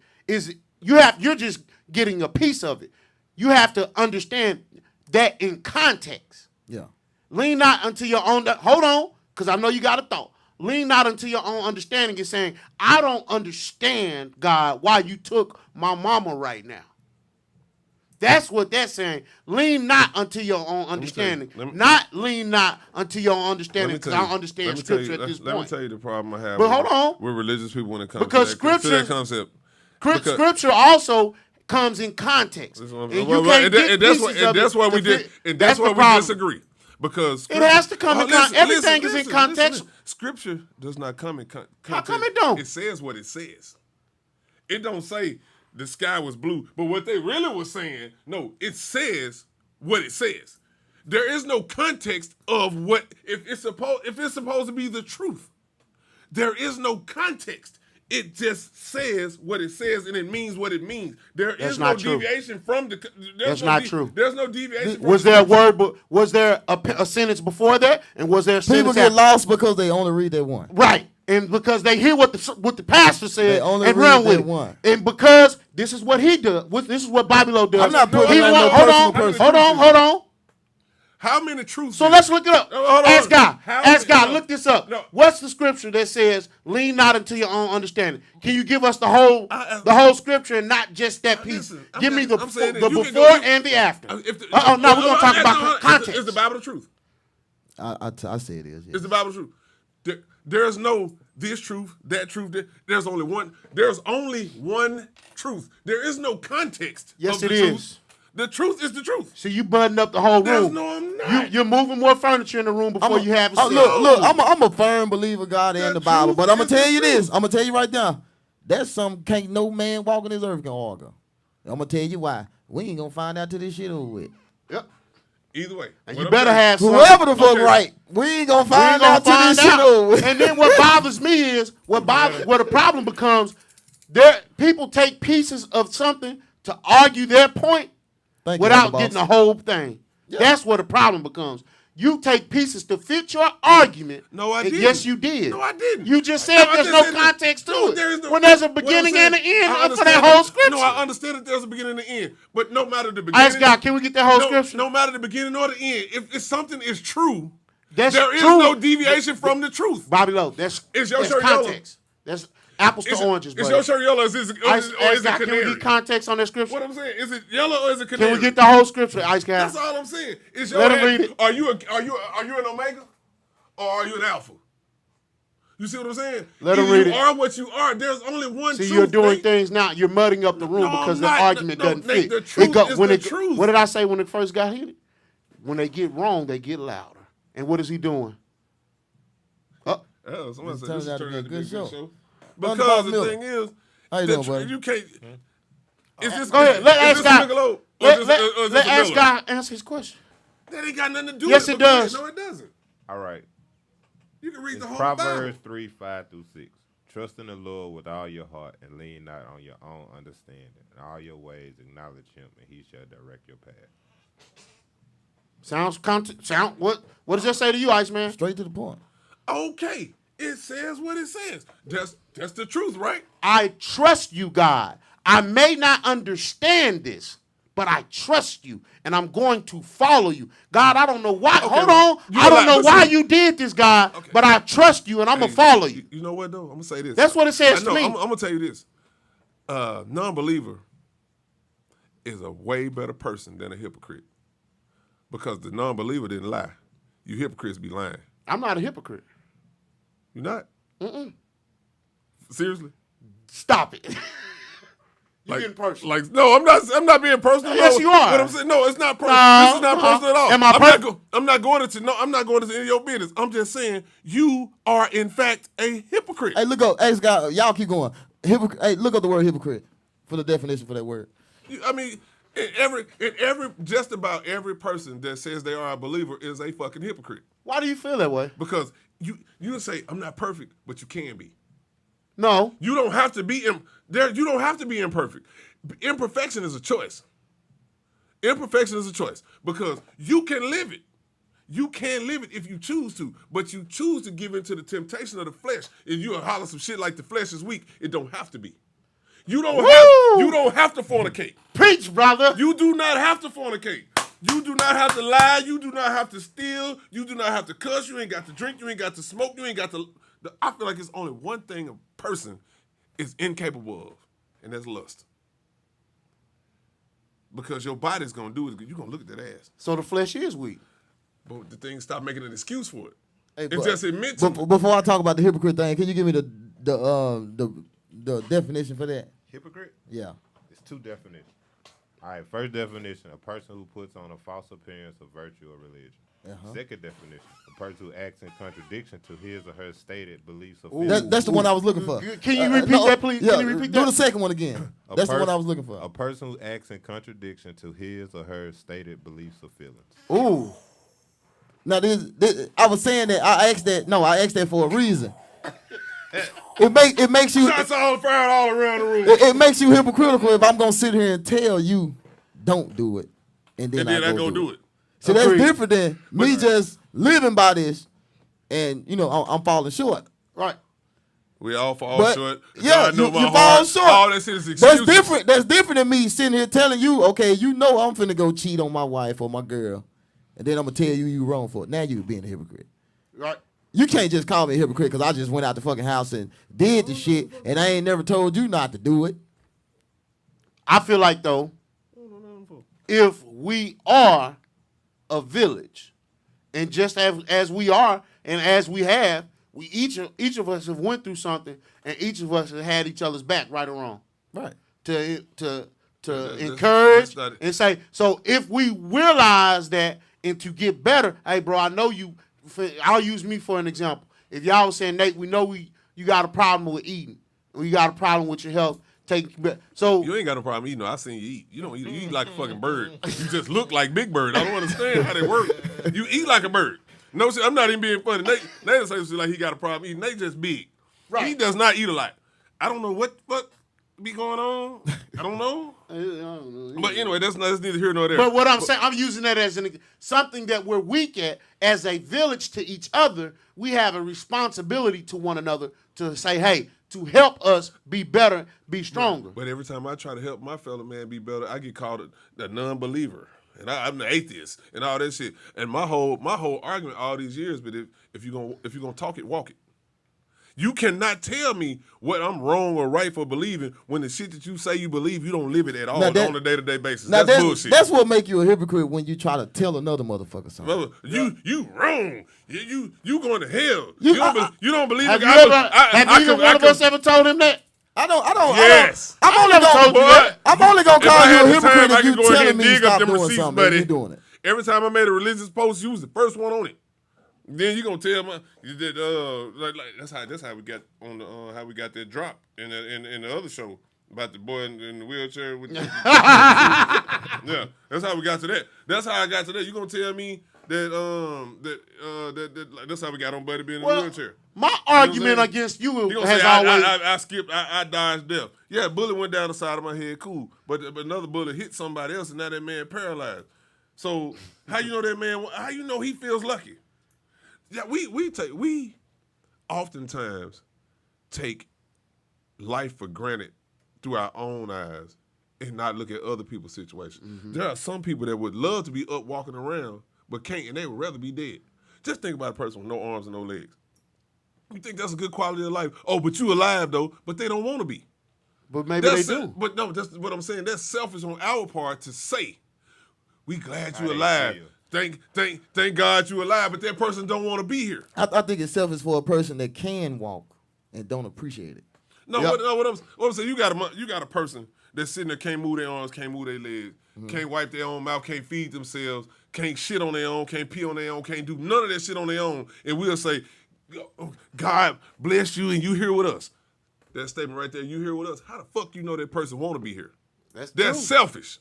You're just getting a piece of it. You have to understand that in context. Yeah. Lean not unto your own. Hold on, because I know you got a thought. Lean not unto your own understanding is saying, I don't understand, God, why you took my mama right now. That's what that's saying. Lean not unto your own understanding. Not lean not unto your own understanding, because I don't understand scripture at this Let me point. tell you the problem I have But hold on. with religious people when it comes Because to that scripture- concept. Scripture also comes in context. That's what I'm And saying. you can't get And that's pieces why of that's it why to we did fit. and That's that's why the we problem. disagree. Because It has to come in everything is in context. Scripture does not come in context. How come it don't? It says what it says. It don't say the sky was blue, but what they really was saying, no, it says what it says. There is no context of what if it's supposed to be the truth. There is no context. It just says what it says, and it means what it means. There That's is no not true. deviation from the. That's not true. There's no deviation. Was from there a the word? Was there a sentence before that? And was there a People sentence get after? lost because they only read that one. Right. And because they hear what the pastor said They only and read run that with it. one. And because this is what he does. This is what Bobby Lowe does. I'm not putting He that in want- no hold personal on, person. hold on. How many truths? So let's look it up. Hold on. Ask God. How Ask many- God. no. Look this up. No. What's the scripture that says, "Lean not into your own understanding"? Can you give us the whole scripture and not just that piece? Listen, Give me the I'm saying that the you can before go- and the after. No, Now we're gonna talk about context. Is the Bible the truth? I say it is. Yeah. Is the Bible true? There's no this truth, that truth. There's only one. There's only one truth. There is no context. Yes, of the it truth. is. The truth is the truth. So you button up the whole room. No, I'm not. You're moving more furniture in the room before you have it. set. Look, I'm a firm believer of God and the Bible, truth but I'm gonna is tell the you this. truth. I'm gonna tell you right now. That's something can't no man walking this earth can argue. I'm gonna tell you why. We ain't gonna find out till this shit over with. Yep. Either way, And what you I'm better saying- have some. Whoever the fuck Okay. right, we ain't gonna We find ain't gonna out till find this shit over with. And then what bothers me is what the problem becomes. People take pieces of something to argue their point Thank you, without boss. getting the whole thing. Yeah. That's where the problem becomes. You take pieces to fit your argument. No, I and didn't. Yes, you did. No, I didn't. You just said No, I there's just no said that- context to No, it. there is no- When there's a what I'm beginning saying, and an end I for understand that whole scripture. No, I understand that there's a beginning and an end, but no matter the beginning. Ask God, can we get that whole no, scripture? No matter the beginning or the end, if something is true, That's there is true. no deviation from the truth. Bobby Lowe, Is your that's shirt yellow? context. That's apples to oranges, Is buddy. your shirt yellow? Or is it Can we canary? get context on that scripture? What I'm saying, is it yellow or is it canary? Can we get the whole scripture, Ice Guy? That's all I'm saying. Is your Let him head, read it. Are you an omega or are you an alpha? You see what I'm saying? Let him Either read you it. are what you are. There's only one See, truth. you're doing Nate. things now. You're mudding up the room No, because I'm the not. argument No, doesn't Nate, fit. the truth is the truth. What did I say when it first got hit? When they get wrong, they get louder. And what is he doing? Oh, somebody said Turns this out to turned be a out to be a good good show. show. Roundabout Because the Miller. thing is, How you the doing, buddy? you can't. Is this Go ahead. Let is Ask this Guy. a Michelob? Or Let is this a Ask Miller? Guy answer his question. That ain't got nothing to do Yes, with it does. No, it doesn't. All right. You can read It's the whole Proverbs Bible. 3:5-6. Trust in the Lord with all your heart and lean not on your own understanding. In all your ways acknowledge him, and he shall direct your path. What does that say to you, Iceman? Straight to the point. Okay, it says what it says. That's the truth, right? I trust you, God. I may not understand this, but I trust you, and I'm going to follow you. God, I don't know why. Okay, Hold well, on. you I don't know listen. why you did this, God, Okay. but I trust you, and I'm going to follow you. You know what, though? I'm going to say this. That's what it says to me. I'm going to tell you this. Non-believer is a way better person than a hypocrite. Because the non-believer didn't lie. You hypocrites be lying. I'm not a hypocrite. You not? Seriously? Stop it. You're getting personal. Like, no, I'm not being personal. Yes, no. you are. What I'm saying, no, it's not personal. No, This is not personal at all. Am I I'm not going into any of your business. I'm just saying you are in fact a hypocrite. Hey, look up. Hey, Scott, y'all keep going. Hey, look up the word hypocrite for the definition for that word. I mean, just about every person that says they are a believer is a fucking hypocrite. Why do you feel that way? Because you say I'm not perfect, but you can be. No. You don't have to be there. You don't have to be imperfect. Imperfection is a choice. Imperfection is a choice because you can live it. You can live it if you choose to, but you choose to give into the temptation of the flesh. If you holler some shit like the flesh is weak, it don't have to be. You don't have to fornicate. Preach, brother. You do not have to fornicate. You do not have to lie. You do not have to steal. You do not have to cuss. You ain't got to drink. You ain't got to smoke. You ain't got to. I feel like it's only one thing a person is incapable of, and that's lust. Because your body's gonna do it. You're gonna look at that ass. So the flesh is weak. But the thing, stop making an excuse for it. Hey, And just admit to it. Before I talk about the hypocrite thing, can you give me the definition for that? Hypocrite? Yeah. It's two definitions. All right, first definition, a person who puts on a false appearance of virtue or religion. Second definition, a person who acts in contradiction to his or her stated beliefs or feelings. That's the one I was looking for. Can you repeat that, please? Yeah, Can you repeat do that? the second one again. That's the one I was looking for. A person who acts in contradiction to his or her stated beliefs or feelings. Ooh. Now, I was saying that I asked that for a reason. It makes you Shots all fired all around the room. it makes you hypocritical if I'm gonna sit here and tell you don't do it, and then I go do it. So Agreed. that's different than me just living by this, and I'm falling short. Right. We all fall But short. yeah, God know you my fall heart. short. All that shit is excuses. That's different. That's different than me sitting here telling you, okay, I'm finna go cheat on my wife or my girl, and then I'm gonna tell you wrong for it. Now you being a hypocrite. Right. You can't just call me a hypocrite because I just went out the fucking house and did the shit, and I ain't never told you not to do it. I feel like, though, if we are a village, and just as we are and as we have, we each of us have went through something, and each of us have had each other's back, right or wrong. Right. To encourage that's not it. and say, so if we realize that and to get better, hey, bro, I know you. I'll use me for an example. If y'all was saying, Nate, we know you got a problem with eating, or you got a problem with your health, so You ain't got no problem eating. No, I seen you eat. You don't eat. You eat like a fucking bird. You just look like Big Bird. I don't understand how they work. You eat like a bird. No, I'm not even being funny. Nate says like he got a problem eating. Nate just big. Right. He does not eat a lot. I don't know what be going on. I don't know. But anyway, that's neither here nor there. But what I'm saying, I'm using that as something that we're weak at. As a village to each other, we have a responsibility to one another to say, hey, to help us be better, be stronger. But every time I try to help my fellow man be better, I get called a non-believer. and I'm the atheist and all that shit. And my whole argument all these years, but if you're gonna talk it, walk it. You cannot tell me what I'm wrong or right for believing when the shit that you say you believe, you don't live it at all on a day-to-day basis. Now That's bullshit. That's what make you a hypocrite when you try to tell another motherfucker something. Brother, you wrong. You going to hell. You don't believe Have it. either one of us ever told him that? I don't. Yes. I'm only gonna call you a hypocrite if you telling me to dig up stop them doing receipts, something. buddy. You doing it. Every time I made a religious post, you was the first one on it. Then you gonna tell me like that's how we got on the how we got that drop in the other show about the boy in the wheelchair with yeah, that's how we got to that. That's how I got to that. You gonna tell me that that's how we got on Buddy being in the wheelchair? My argument against you has always I skipped I dodged death. Yeah, bullet went down the side of my head, cool. But another bullet hit somebody else and now that man paralyzed. So how you know that man? How you know he feels lucky? Yeah, we oftentimes take life for granted through our own eyes and not look at other people's situations. Mm-hmm. There are some people that would love to be up walking around but can't, and they would rather be dead. Just think about a person with no arms and no legs. You think that's a good quality of life? Oh, but you alive though, but they don't want to be. But maybe they do. But no, that's what I'm saying. That's selfish on our part to say, we glad you alive. Thank God you alive, but that person don't want to be here. I think it's selfish for a person that can walk and don't appreciate it. No, what I'm saying, you got a person that's sitting there, can't move their arms, can't move their legs, can't wipe their own mouth, can't feed themselves, can't shit on their own, can't pee on their own, can't do none of that shit on their own, and we'll say, God bless you and you here with us. That statement right there, you here with us. How the fuck you know that person want to be here? That's selfish.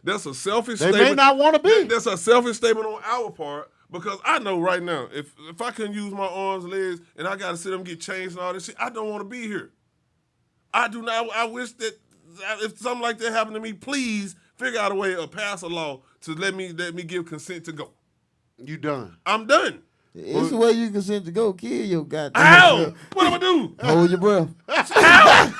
That's a selfish statement. They may not want to be. That's a selfish statement on our part because I know right now, if I couldn't use my arms, legs, and I got to sit them get changed and all this shit, I don't want to be here. I do not. I wish that if something like that happened to me, please figure out a way or pass a law to let me give consent to go. You done. I'm done. It's the way you consent to go kill your goddamn Ow! self. What am I do? Hold your breath. Ow!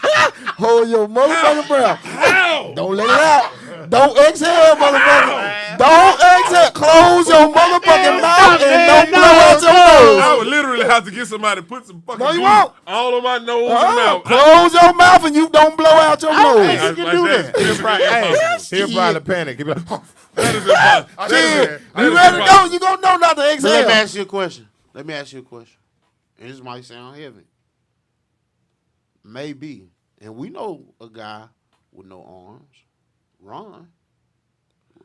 Hold your motherfucking breath. Ow! Don't let it out. Don't exhale, motherfucker. Don't exhale. Close your motherfucking mouth and don't blow out your nose. I would literally have to get somebody to put some fucking No, you glue won't. all on my nose and mouth. Close your mouth and you don't blow out your nose. You can do that. He'll probably panic. He'll be like, That is impossible. You ready to go? You gonna know not to So exhale. let me ask you a question. And this might sound heavy. Maybe. And we know a guy with no arms. Ron.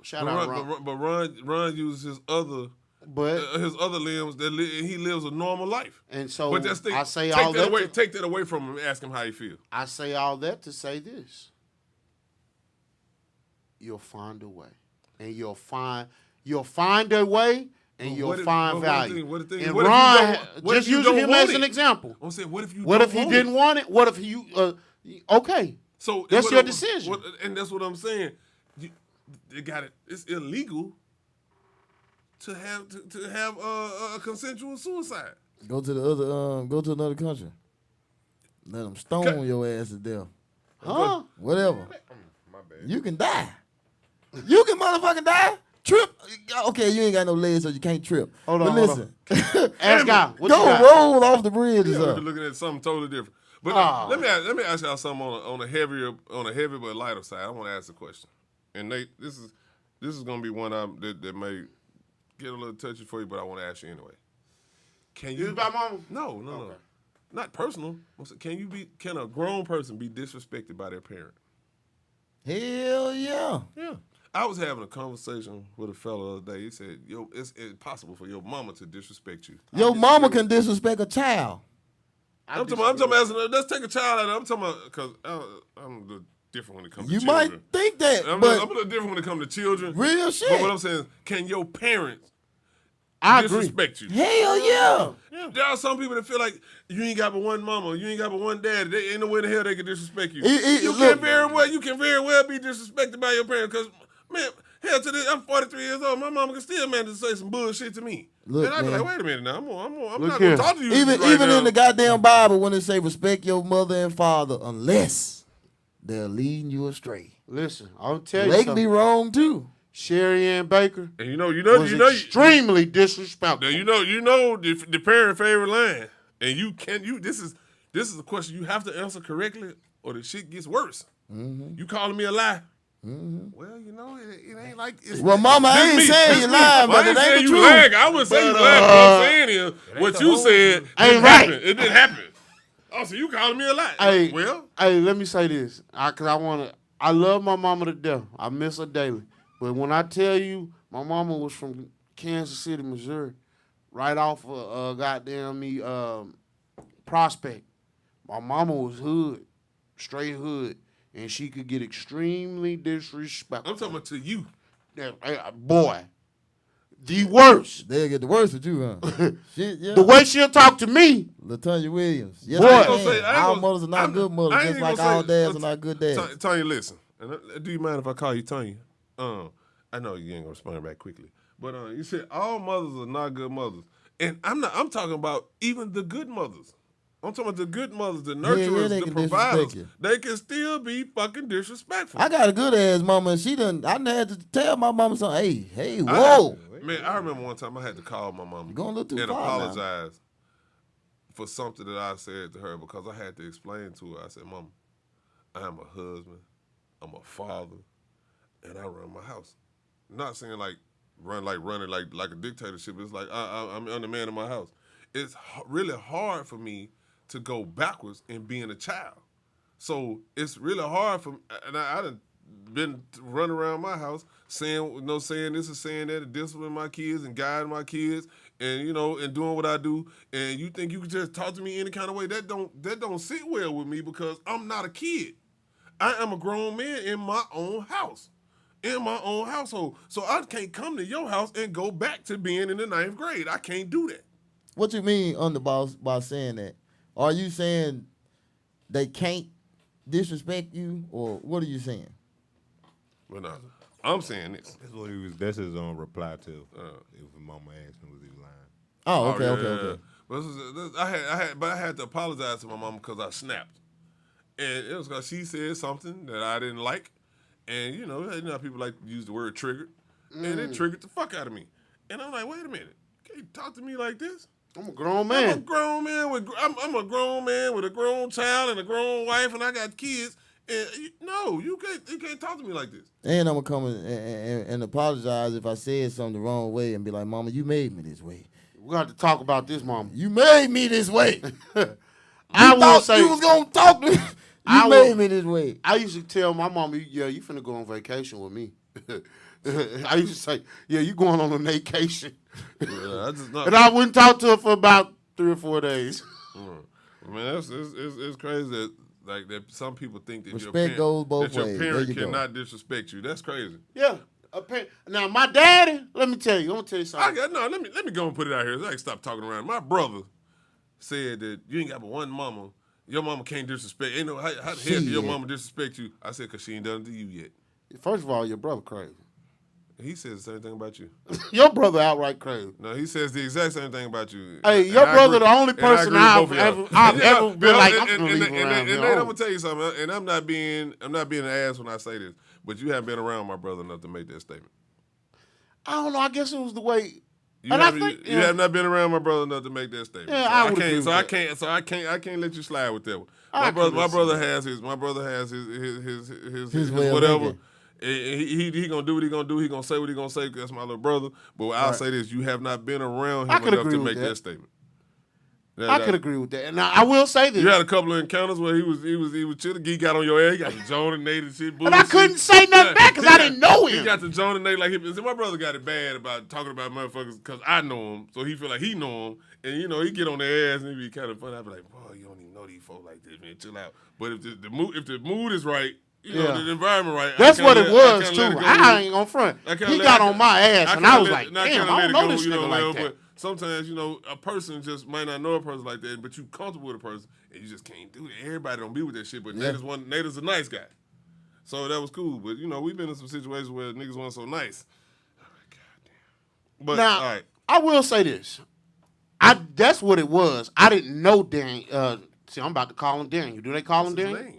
Shout out Ron. But Ron uses his other limbs. He lives a normal life. And so but that's I say all that. Take that away from him and ask him how he feels. I say all that to say this. You'll find a way. And you'll find a way and you'll find value. And Ron, just using him as an example. I'm saying, what if you What if he didn't want it? What if you okay. So that's your decision. And that's what I'm saying. They got it. It's illegal to have a consensual suicide. Go to another country. Let them stone your ass to death. Huh? Whatever. my bad. You can die. You can motherfucking die. Trip. Okay, you ain't got no legs, so you can't trip. Hold on. Listen. Ask God. What Go you got? roll off the bridge or You're something. looking at something totally different. But let me ask y'all something on a heavy but lighter side. I want to ask a question. And Nate, this is gonna be one that may get a little touchy for you, but I want to ask you anyway. Can you? Is it about mama? No. Not personal. Can a grown person be disrespected by their parent? Hell yeah. Yeah. I was having a conversation with a fellow the other day. He said, "Yo, it's possible for your mama to disrespect you." Your mama can disrespect a child. I'm talking about, let's take a child out. I'm talking about, because I'm a little different when it comes to You children. might think that, I'm but a little different when it comes to children. real shit. But what I'm saying is, can your parents I agree. disrespect you? Hell yeah. There are some people that feel like you ain't got but one mama, you ain't got but one dad. They ain't no way in the hell they can disrespect you. You can very well be disrespected by your parents, because, man, hell, I'm 43 years old. My mama can still manage to say some bullshit to me. Look, and I be man. like, wait a minute now, I'm Look not here. going to talk to you Even right now. in the goddamn Bible, when it say respect your mother and father, unless they're leading you astray. Listen, I'll tell you They something. can be wrong too. Sherry Ann Baker. And you know, was extremely disrespectful. You know the parent favorite line, and this is a question you have to answer correctly, or the shit gets worse. Mm-hmm. You calling me a lie? Mm-hmm. Well, it ain't like. Well, Mama, I ain't saying you lying, but it ain't the truth. I wouldn't say you lying. What I'm saying is what you said ain't right. It didn't happen. Oh, so you calling me a lie? Hey, well, let me say this, cause I love my mama to death. I miss her daily. But when I tell you, my mama was from Kansas City, Missouri, right off of Prospect. My mama was hood, straight hood, and she could get extremely disrespectful. I'm talking about to you. Boy, the worst. They'll get the worst with you, huh? Shit, yeah. The way she'll talk to me. LaTonya Williams. Yes, boy. Our mothers are not good mothers, just like our dads are not good dads. Tanya, listen. Do you mind if I call you Tanya? I know you ain't gonna respond back quickly, but you said all mothers are not good mothers, and I'm talking about even the good mothers. I'm talking about the good mothers, the nurturers, the providers. They can still be fucking disrespectful. I got a good ass mama, and I had to tell my mama something. Hey, whoa. I remember one time I had to call my mama and apologize for something that I said to her, because I had to explain to her. I said, Mama, I'm a husband, I'm a father, and I run my house. Not saying running like a dictatorship. It's like I'm the man in my house. It's really hard for me to go backwards in being a child. So it's really hard for me. And I done been running around my house saying this and saying that, and disciplining my kids and guiding my kids, and and doing what I do. And you think you can just talk to me any kind of way? That don't sit well with me, because I'm not a kid. I am a grown man in my own house. In my own household. So I can't come to your house and go back to being in the 9th grade. I can't do that. What you mean, Underboss, by saying that? Are you saying they can't disrespect you, or what are you saying? Well, no, I'm saying this. That's his own reply to if Mama asked him was he lying. Oh, okay. But I had to apologize to my mama because I snapped. And it was because she said something that I didn't like. And, you know how people like to use the word triggered. And it triggered the fuck out of me. And I'm like, wait a minute. Can't you talk to me like this? I'm a grown man. I'm a grown man with a grown child and a grown wife, and I got kids. And you can't talk to me like this. And I'm gonna come and apologize if I said something the wrong way, and be like, Mama, you made me this way. We got to talk about this, Mama. You made me this way. I will say you was gonna talk to me. You made me this way. I used to tell my mama, yeah, you finna go on vacation with me. I used to say, yeah, you going on a vacation. Yeah, and I wouldn't talk to her for about 3 or 4 days. Man, it's crazy that some people think that respect goes both ways. Your parent cannot disrespect you. That's crazy. Yeah. Now my daddy, let me tell you, I'm gonna tell you something. Let me go and put it out here. I can stop talking around. My brother said that you ain't got but one mama. Your mama can't disrespect. Ain't no how the hell can your mama disrespect you? I said, because she ain't done it to you yet. First of all, your brother crazy. He says the same thing about you. Your brother outright crazy. No, he says the exact same thing about you. Hey, your brother the only person I've ever been like, I'm gonna leave around here. And I'm gonna tell you something, and I'm not being an ass when I say this, but you haven't been around my brother enough to make that statement. I don't know. I guess it was the way. You have not been around my brother enough to make that statement. Yeah, I can't let you slide with that one. My brother has his whatever. He gonna do what he gonna do. He gonna say what he gonna say. That's my little brother. But I'll say this: you have not been around him enough to make that statement. I could agree with that. And I will say this: you had a couple of encounters where he was chilling. He got on your ass. He got the Joan and Nate and shit. And I couldn't say nothing back because I didn't know him. He got the Joan and Nate like him. My brother got it bad about talking about motherfuckers because I know him, so he feel like he know him, and he get on their ass and it be kind of funny. I be like, boy, you don't even know these folks like this, man. Chill out. But if the mood is right. The environment right. That's what it was, too. I ain't gonna front. He got on my ass, and I was like, damn, I don't know this nigga like that. But sometimes, a person just might not know a person like that, but you comfortable with a person, and you just can't do it. Everybody don't be with that shit, but Nate is a nice guy. So that was cool. But, we've been in some situations where niggas weren't so nice. All right, goddamn. But, now, all right. I will say this. That's what it was. I didn't know Daniel. See, I'm about to call him Daniel. Do they call him Daniel?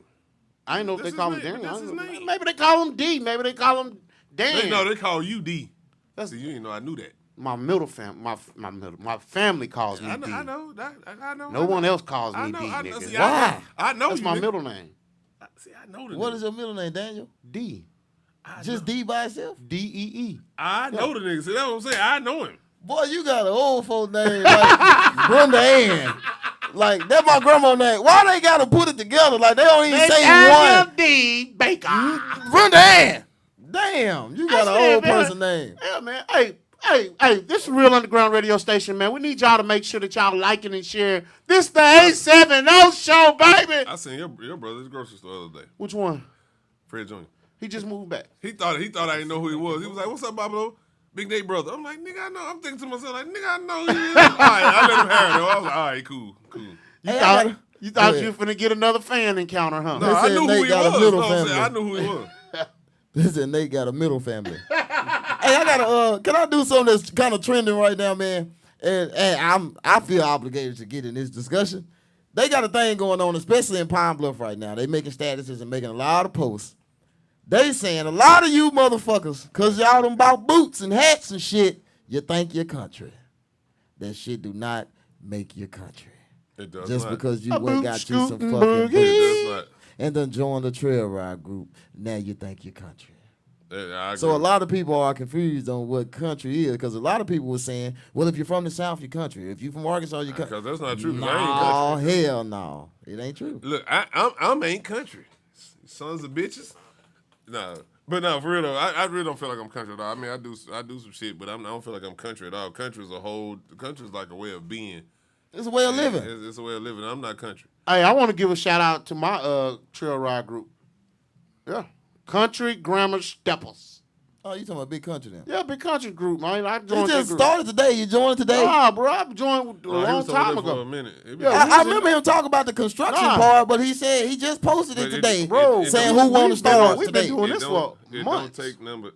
I didn't know if they call him Daniel. That's his name. Maybe they call him D. Maybe they call him Dan. They call you D. That's you ain't know I knew that. My family calls me I D. know. I know. No one else calls me D, I nigga. see, Why? I know That's you, my nigga. middle name. See, I know the What nigga. is your middle name, Daniel? D. Just D by itself? D-E-E. I know the nigga. See, that's what I'm saying. I know him. Boy, you got an old folk name like Brenda Ann. Like, that's my grandma name. Why they got to put it together? Like, they don't even say Nathaniel one. D. Baker. Brenda Ann. Damn, you got I an old said, man, person name. Yeah, man. Hey, this is Real Underground Radio Station, man. We need y'all to make sure that y'all liking and sharing. This the 870 show, baby. I seen your brother at the grocery store the other day. Which one? Fred Jr. He just moved back. He thought I didn't know who he was. He was like, "What's up, Pablo? Big Nate brother." I'm like, "Nigga, I know." I'm thinking to myself, like, "Nigga, I know who he is." All right, I let him have it. Though. I was like, "All right, cool." You thought Go you were finna get another fan encounter, huh? No, I said knew who Nate he got a was. middle No, I'm saying, family. I knew who he was. Listen, Nate got a middle family. Hey, I gotta can I do something that's kind of trending right now, man? And I feel obligated to get in this discussion. They got a thing going on, especially in Pine Bluff right now. They making statuses and making a lot of posts. They saying a lot of you motherfuckers, cause y'all done bought boots and hats and shit, you think your country. That shit do not make your country. It does Just not. because you A went boot got you some scootin' fucking boogie. It boots does not. and then joined the trail ride group, now you think your country. I agree. So a lot of people are confused on what country is because a lot of people were saying, well, if you're from the South, you're country. If you're from Arkansas, you're country. Because that's not true. 'Cause I ain't country. No, hell no. It ain't true. Look, I'm ain't country. Sons of bitches. Nah. But no, for real though, I really don't feel like I'm country at all. I mean, I do some shit, but I don't feel like I'm country at all. Country is like a way of being. It's a way of living. It's a way of living. I'm not country. Hey, I want to give a shout out to my trail ride group. Yeah. Country Grammar Steppers. Oh, you talking about big country then? Yeah, big country group, man. I It joined that just group. started today. You joined today? Nah, bro, I joined a Nah, he long was over time there for ago. a minute. Yeah, I remember him talking about the construction Nah. part, but he said he just posted it But today, bro, saying we- who want to we've been start on- we've been today. doing this for It months. don't take number.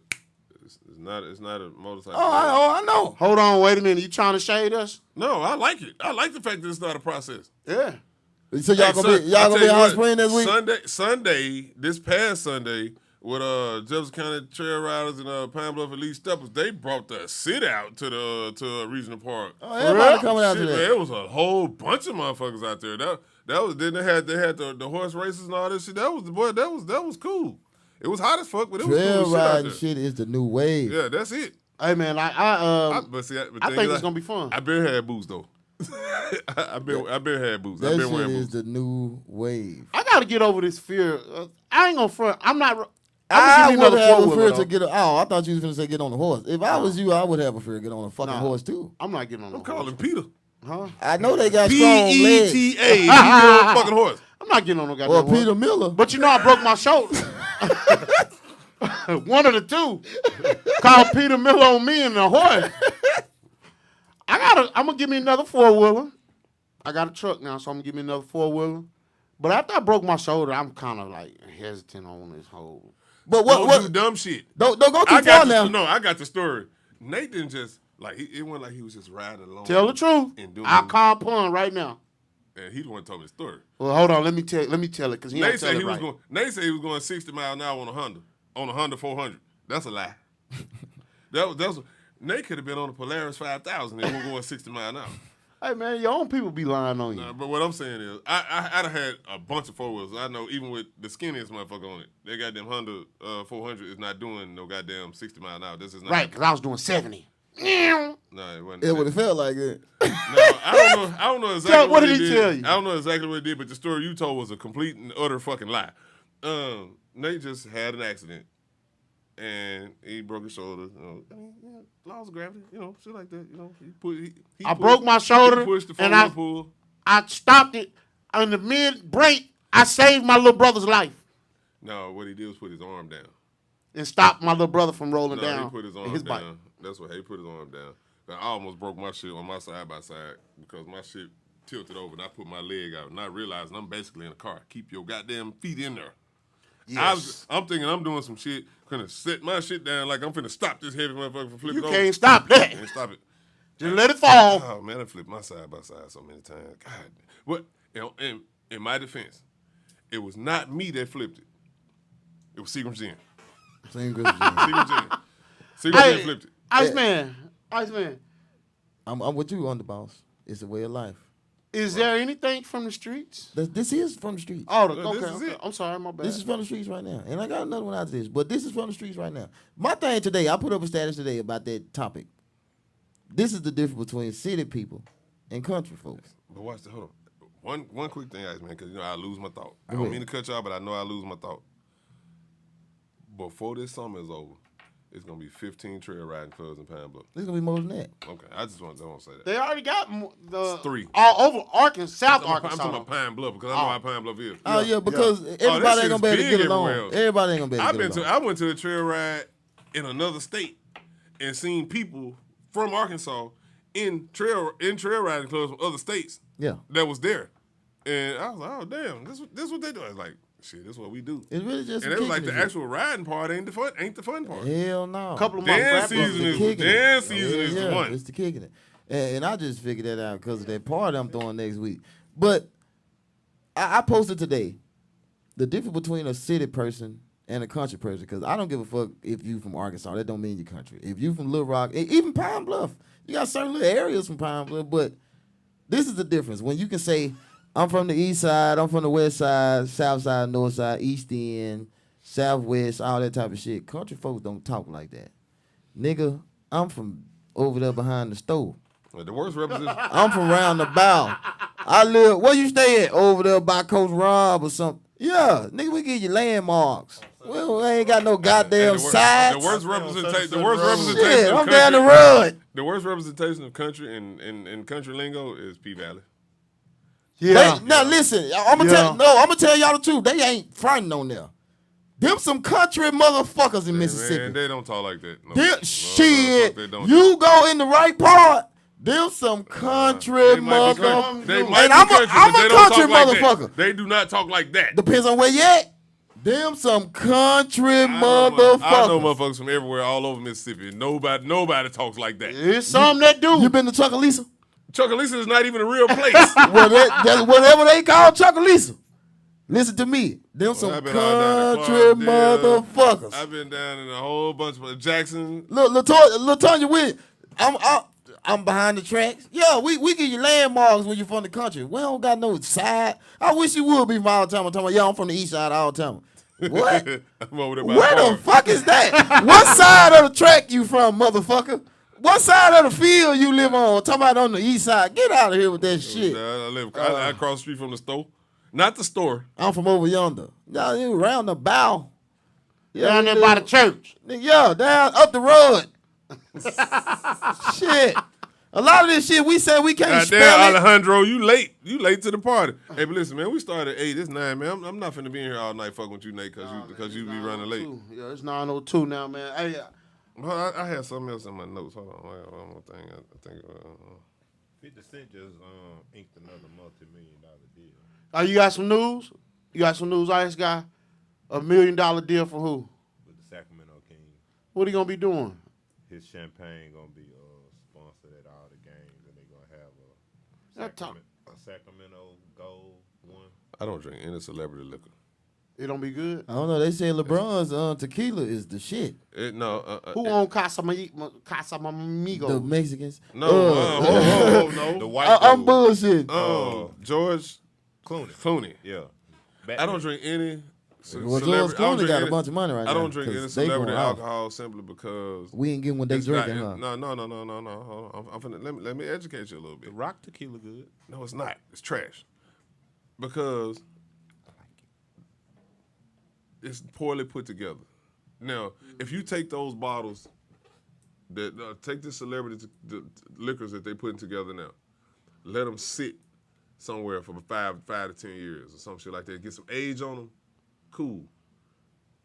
It's not a motorcycle. I know. Hold on, wait a minute. You trying to shade us? No, I like it. I like the fact that it's not a process. Yeah. So y'all gonna be in Hot Spring this week? Sunday, this past Sunday, with Jefferson County Trail Riders and Pine Bluff Elite Steppers, they brought the sit out to the regional park. Oh, everybody coming out Shit, to man, that. it was a whole bunch of motherfuckers out there. That was then they had the horse races and all this shit. That was cool. It was hot as fuck, but it was Trail cool shit out riding there. shit is the new wave. Yeah, that's it. Hey, man, But I think it's going to be fun. I been had boots though. I been had boots. That I been shit wearing Mm-hmm. is boots. the new wave. I got to get over this fear. I ain't going to front. I'm not. I I'm gonna would give you have another a fear four-wheeler, to get. I thought you was gonna say get on the horse. If I was you, I would have a fear to get on a fucking Nah. horse too. I'm not getting on the I'm horse. calling Peter. Huh? I know they got strong legs. PETA. If you get on a fucking horse. I'm not getting on no goddamn Or horse. Peter Miller. But you know I broke my shoulder. One of the two. Called Peter Miller on me and the horse. I'm gonna give me another 4-wheeler. I got a truck now, so I'm gonna give me another 4-wheeler. But after I broke my shoulder, I'm kind of like hesitant on this whole. But Don't do dumb shit. Don't go too I far got now. No, I got the story. Nate didn't just it wasn't like he was just riding along. Tell the truth. And doing I'll call Pun right now. And he the one who told me the story. Well, hold on. Let me tell it because he Nate ain't said tell he it was right. going. Nate said he was going 60 miles an hour on a Honda 400. That's a lie. that was Nate could have been on a Polaris 5000 and was going 60 miles an hour. Hey man, your own people be lying on you. Nah, but what I'm saying is, I'd have had a bunch of 4-wheelers. I know even with the skinniest motherfucker on it, that goddamn Honda 400 is not doing no goddamn 60 miles an hour. This is not Right, because I was doing 70. No, it wasn't. It would have felt like it. No, I don't know exactly what did he tell you? I don't know exactly what he did, but the story you told was a complete and utter fucking lie. Nate just had an accident, and he broke his shoulder. Laws of gravity, shit like that. I broke my shoulder, he pushed the and four-wheel pool. I stopped it on the mid-break. I saved my little brother's life No, what he did was put his arm down. and stopped my little brother from rolling No, down he put his arm his down. bike. That's what he put his arm down. I almost broke my shit on my side by side because my shit tilted over and I put my leg out and I realized I'm basically in a car. Keep your goddamn feet in there. Yes. I'm thinking I'm doing some shit, gonna set my shit down like I'm finna stop this heavy motherfucker from flipping You over. can't stop that. Can't stop it. Just let it fall. Oh man, I flipped my side by side so many times. God, what? In my defense, it was not me that flipped it. It was Seagram's in. Single grip jeans. Single jean. Single jean Hey, flipped it. Iceman. I'm with you on the boss. It's a way of life. Is there anything from the streets? This is from the streets. Oh, This okay. is Okay. it. I'm sorry, my bad. This is from the streets right now. And I got another one after this. But this is from the streets right now. My thing today, I put up a status today about that topic. This is the difference between city people and country folks. But watch the hold on. One quick thing, Ice Man, because I lose my thought. I Go don't ahead. mean to cut y'all, but I know I lose my thought. Before this summer is over, it's gonna be 15 trail riding clubs in Pine Bluff. This is going to be more than that. Okay, I just want to say that. They already got the It's 3. all over Arkansas, South I'm Arkansas. talking about Pine Bluff because I know how Pine Bluff is. Oh, yeah, because that everybody ain't shit going to is be able to big get along. everywhere else. Everybody ain't going to be able to get along. I went to a trail ride in another state and seen people from Arkansas in trail riding clubs from other states Yeah. that was there. And I was like, oh damn, this what they do. I was like, shit, this what we do. It's really just And it was like kicking the it. actual riding part ain't the fun part. Hell no. A couple of my Dance rappers. season The is kicking dance it. season is the one. It's the kicking it. And I just figured that out because of that party I'm throwing next week. But I posted today the difference between a city person and a country person, because I don't give a fuck if you from Arkansas. That don't mean you country. If you from Little Rock, even Pine Bluff, you got certain little areas from Pine Bluff, but this is the difference. When you can say, I'm from the east side, I'm from the west side, south side, north side, east end, southwest, all that type of shit. Country folks don't talk like that. Nigga, I'm from over there behind the stove. The worst representation. I'm from round the bow. I live, where you stay at? Over there by Coach Rob or something. Yeah, nigga, we give you landmarks. Well, we ain't got no goddamn sides. The worst representation. The Shit, worst representation. I'm of down the country- road. The worst representation of country in country lingo is P Valley. Yeah. Now listen, I'm gonna tell y'all the truth. They ain't fronting on there. Them some country motherfuckers in Mississippi. Man, they don't talk like that. No, Shit, they don't. you go in the right part. Them some country They might be motherfuckers. country. They And might be I'm country, a but they don't country talk like that. motherfucker. They do not talk like that. Depends on where you at. Them some country I know motherfuckers. motherfuckers from everywhere, all over Mississippi. Nobody talks like that. There's some that do. You been to Chuckalisa? Chuckalisa is not even a real place. Well, that's whatever they call Chuckalisa. Listen to me. Them some I've been all down in country Clarksdale. motherfuckers. I've been down in a whole bunch of Jackson. Look, Latonya, I'm behind the tracks. Yeah, we give you landmarks when you're from the country. We don't got no side. I wish you would be from all the time. I'm talking about, yeah, I'm from the east side all the time. What? I'm over there by Where the the fuck is that? What side of the track you from, motherfucker? What side of the field you live on? Talking about on the east side. Get out of here with that shit. I cross the street from the store. Not the store. I'm from over yonder. Y'all you around the bow. Yeah, Down there by the church. Yeah, down up the road. Shit. A lot of this shit we say we can't Goddamn, spell it. Alejandro, you late. You late to the party. Hey, but listen, man, we started at 8. It's 9, man. I'm not finna be in here all night fucking with you, Nate, because you be running late. Yeah, it's 9:02 now, man. Hey, Well, I had something else in my notes. Hold on. One more thing. I think. 50 Cent just inked another multi-million-dollar deal. oh, you got some news? You got some news, Ice Guy? $1 million deal for who? With the Sacramento Kings. What he gonna be doing? His champagne gonna be sponsored at all the games, and they gonna have That talk- a Sacramento Gold one. I don't drink any celebrity liquor. It don't be good. I don't know. They say LeBron's tequila is the shit. Who on Casamigos? The Mexicans. No. The white I'm dude. bullshit. George Clooney. Yeah. I don't drink any. Well, George Clooney got a bunch of money right now. I don't drink any 'cause they celebrity going off. alcohol simply because We ain't getting what they it's drinking, not- huh? No. Hold on. I'm finna, let me educate you a little bit. Rock tequila good. No, it's not. It's trash. Because it's poorly put together. Now, if you take those bottles, that take the celebrity the liquors that they putting together now, let them sit somewhere for 5 to 10 years or some shit like that. Get some age on them. Cool.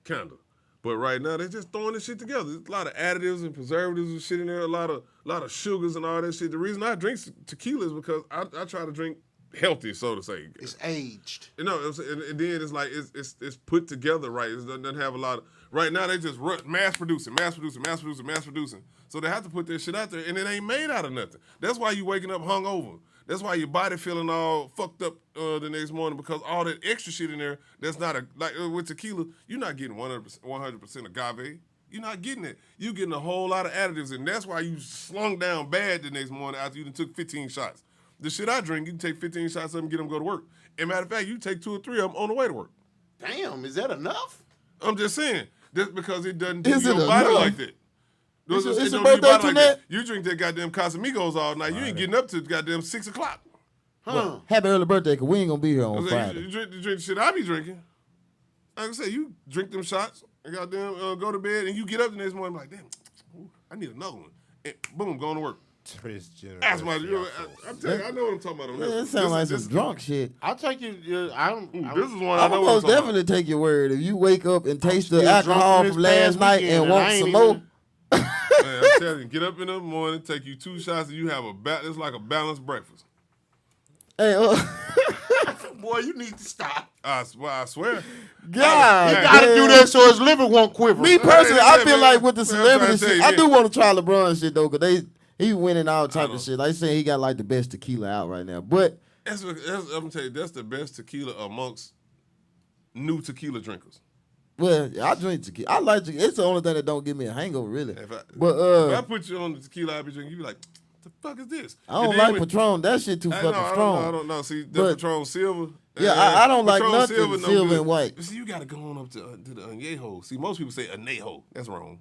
Kinda. But right now, they're just throwing this shit together. There's a lot of additives and preservatives and shit in there, a lot of sugars and all that shit. The reason I drink tequila is because I try to drink healthy, so to say. It's aged. You know, and then it's like it's put together right. It doesn't have a lot of. Right now they just mass producing. So they have to put their shit out there, and it ain't made out of nothing. That's why you waking up hungover. That's why your body feeling all fucked up the next morning because all that extra shit in there. That's not with tequila. You're not getting 100% agave. You're not getting it. You're getting a whole lot of additives, and that's why you slung down bad the next morning after you done took 15 shots. The shit I drink, you can take 15 shots of them and get them to go to work. And matter of fact, you take 2 or 3 of them on the way to work. Damn, is that enough? I'm just saying, just because it doesn't do Is your it body enough? like that. It's It a don't do your birthday body like tonight? that. You drink that goddamn Casamigos all night. You ain't getting up to goddamn 6 o'clock. Huh? Happy early birthday, because we ain't going to be here on You Friday. drink the shit I be drinking. Like I said, you drink them shots and goddamn go to bed, and you get up the next morning like, damn, ooh, I need another one. And boom, going to work. That's my. I'm telling you, I know what I'm talking about. On Yeah, this. it sounds like This- some drunk shit. I'll take you. I don't. This is one I I'm know. gonna What I'm most talking definitely take your word. If you wake up and taste the still alcohol drunk from this past last night weekend, and and I want ain't some even- more, about. Man, I'm telling you, get up in the morning, take you 2 shots, and you have it's like a balanced breakfast. hey, Boy, you need to stop. I swear. God, He gotta do that so his liver won't quiver. Me personally, I Yeah, feel man. like with the Man, I'm trying celebrity to tell shit, you, I man. do want to try LeBron shit though, cause he winning all type know. of shit. Like saying he got like the best tequila out right now, but I'm gonna tell you, that's the best tequila amongst new tequila drinkers. well, I drink tequila. I like tequila. It's the only thing that don't give me a hangover, really. If I But put you on the tequila I be drinking, you be like, the fuck is this? I don't And then like Patron. That shit too fucking strong. I don't know. See, the But- Patron Silver. Yeah, I don't like Patron nothing no silver good. and white. See, you got to go on up to the añejo. See, most people say añejo. That's wrong.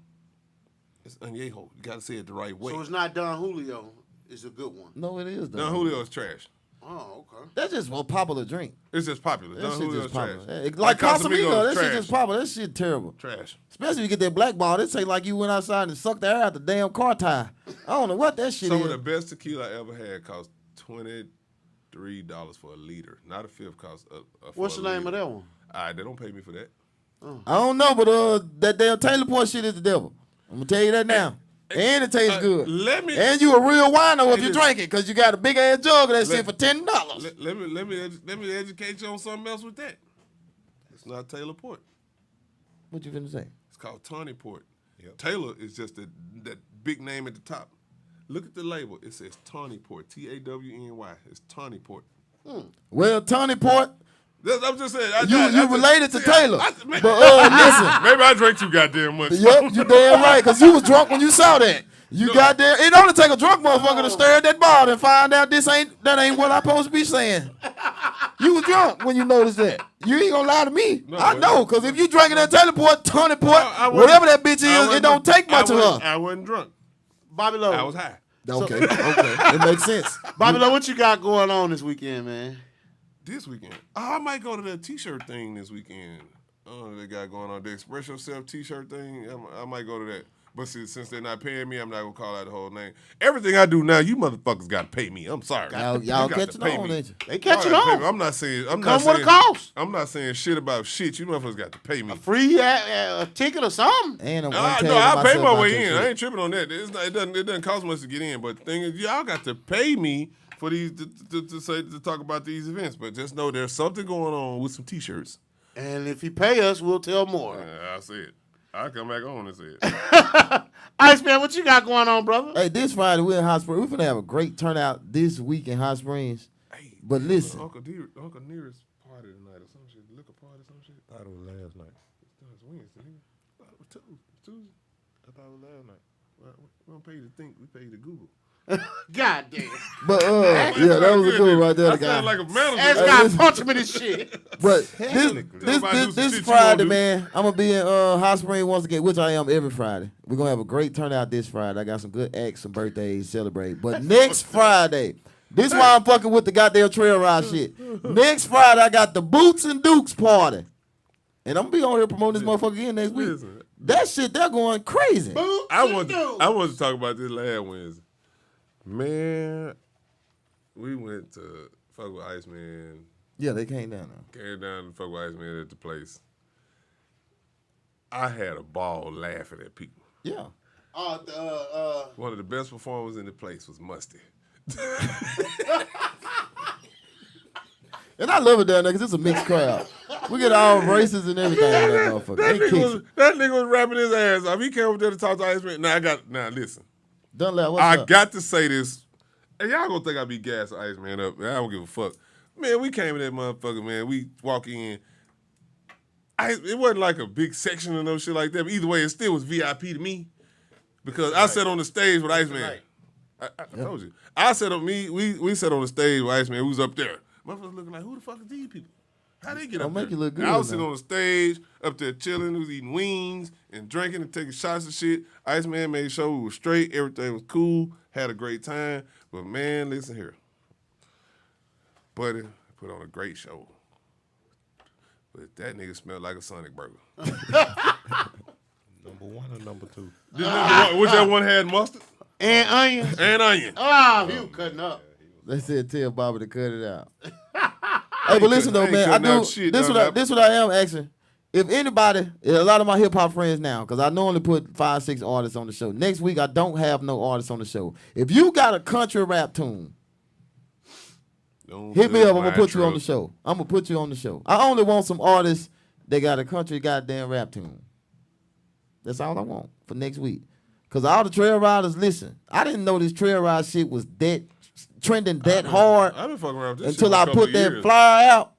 It's añejo. You got to say it the right way. So it's not Don Julio. It's a good one. No, it is though. Don Julio is trash. Oh, okay. That's just one popular drink. It's just popular. That Don shit Julio just is trash. popular. Like Casamigo, that shit trash. just popular. That shit terrible. Trash. Especially if you get that black ball. It take like you went outside and sucked the air out the damn car tire. I don't know what that shit Some is. of the best tequila I ever had cost $23 for a liter. Not a fifth cost. What's the name of that one? They don't pay me for that. I don't know, but that damn Taylor Port shit is the devil. I'm gonna tell you that now. And it tastes good. And you a real wino if you drink it, cause you got a big ass jug of that shit for $10. Let me educate you on something else with that. It's not Taylor Port. What you finna say? It's called Tawny Port. Yep. Taylor is just that big name at the top. Look at the label. It says Tawny Port. TAWNY. It's Tawny Port. Well, Tawny Port, I'm just saying. you related to Taylor. But Maybe listen, I drink too goddamn much. yep, you damn right, cause you was drunk when you saw that. You goddamn, it only take a drunk motherfucker to stare at that ball and find out that ain't what I'm supposed to be saying. You was drunk when you noticed that. You ain't gonna lie to me. No, I know, cause if you drinking that Taylor Port, Tawny Port, I wasn't- whatever that bitch I is, wasn't- it don't take much of her. I wasn't drunk. Bobby Lowe. I was high. Okay, it makes sense. Bobby Lowe, what you got going on this weekend, man? This weekend. I might go to that T-shirt thing this weekend. They got going on the Express Yourself T-shirt thing. I might go to that. But since they're not paying me, I'm not gonna call out the whole name. Everything I do now, you motherfuckers got to pay me. I'm sorry. Y'all You got to catching pay on, me. ain't you? They catching Y'all gotta pay me. on. I'm not saying. I'm Come not saying. with a cost. I'm not saying shit about shit. You motherfuckers got to pay me. Free a ticket or something. And I'm No, gonna tell I'll pay myself my about way that in. shit. I ain't tripping on that. It doesn't cost much to get in. But the thing is, y'all got to pay me for these to talk about these events. But just know there's something going on with some T-shirts. And if he pay us, we'll tell more. I'll say it. I'll come back on and say it. Iceman, what you got going on, brother? Hey, this Friday we're in Hot Springs. We're finna have a great turnout this week in Hot Springs. Hey, But listen, Uncle Nearest party tonight or some shit. Liquor party or some shit. I thought it was last night. It's Wednesday. Nigga. I thought it was Tuesday. I thought it was last night. We don't pay you to think. We pay you to Google. God damn. but yeah, that was a good one right there, I the guy. sound like a manager. Ask God punch him in his shit. But Somebody do some this shit you Friday, won't do. man, I'm gonna be in Hot Springs once again, which I am every Friday. We're gonna have a great turnout this Friday. I got some good acts, some birthdays, celebrate. But next Friday, this is why I'm fucking with the goddamn trail ride shit. Next Friday, I got the Boots and Dukes party. And I'm gonna be on here promoting this motherfucker again next week. Listen. That shit, they're going crazy. I want to talk about this last Wednesday. Man, we went to fuck with Iceman. Yeah, they came down now. Came down to fuck with Iceman at the place. I had a ball laughing at people. Yeah. One of the best performers in the place was Musty. And I love it down there because it's a mixed crowd. We get all races and everything in that motherfucker. They kicks it. That nigga was rapping his ass off. He came up there to talk to Iceman. Now listen. Dunlap, what's I up? got to say this. And y'all gonna think I be gas Iceman up. Man, I don't give a fuck. Man, we came in that motherfucker, man. We walk in. It wasn't like a big section or no shit like that. But either way, it still was VIP to me. Because I sat on the stage with Iceman. I told you. I sat on we sat on the stage with Iceman. We was up there. Motherfuckers looking like, who the fuck is these people? How they get up there? Make you look good. I was sitting on the stage, up there chilling. We was eating wings and drinking and taking shots and shit. Iceman made sure we was straight. Everything was cool. Had a great time. But man, listen here. Buddy put on a great show. But that nigga smelled like a Sonic burger. Number 1 or number 2? Which that one had mustard? And onion. And onion. Oh, he was cutting up. They said tell Bobby to cut it out. Hey, but listen though, man. This what I am asking. If anybody, a lot of my hip hop friends now, because I normally put 5, 6 artists on the show. Next week I don't have no artists on the show. If you got a country rap tune, hit me up. I'm gonna put you on the show. I'm gonna put you on the show. I only want some artists that got a country goddamn rap tune. That's all I want for next week. Cause all the trail riders, listen. I didn't know this trail ride shit was that trending that hard. I've been fucking around with this until shit I for a couple put that years. flyer out.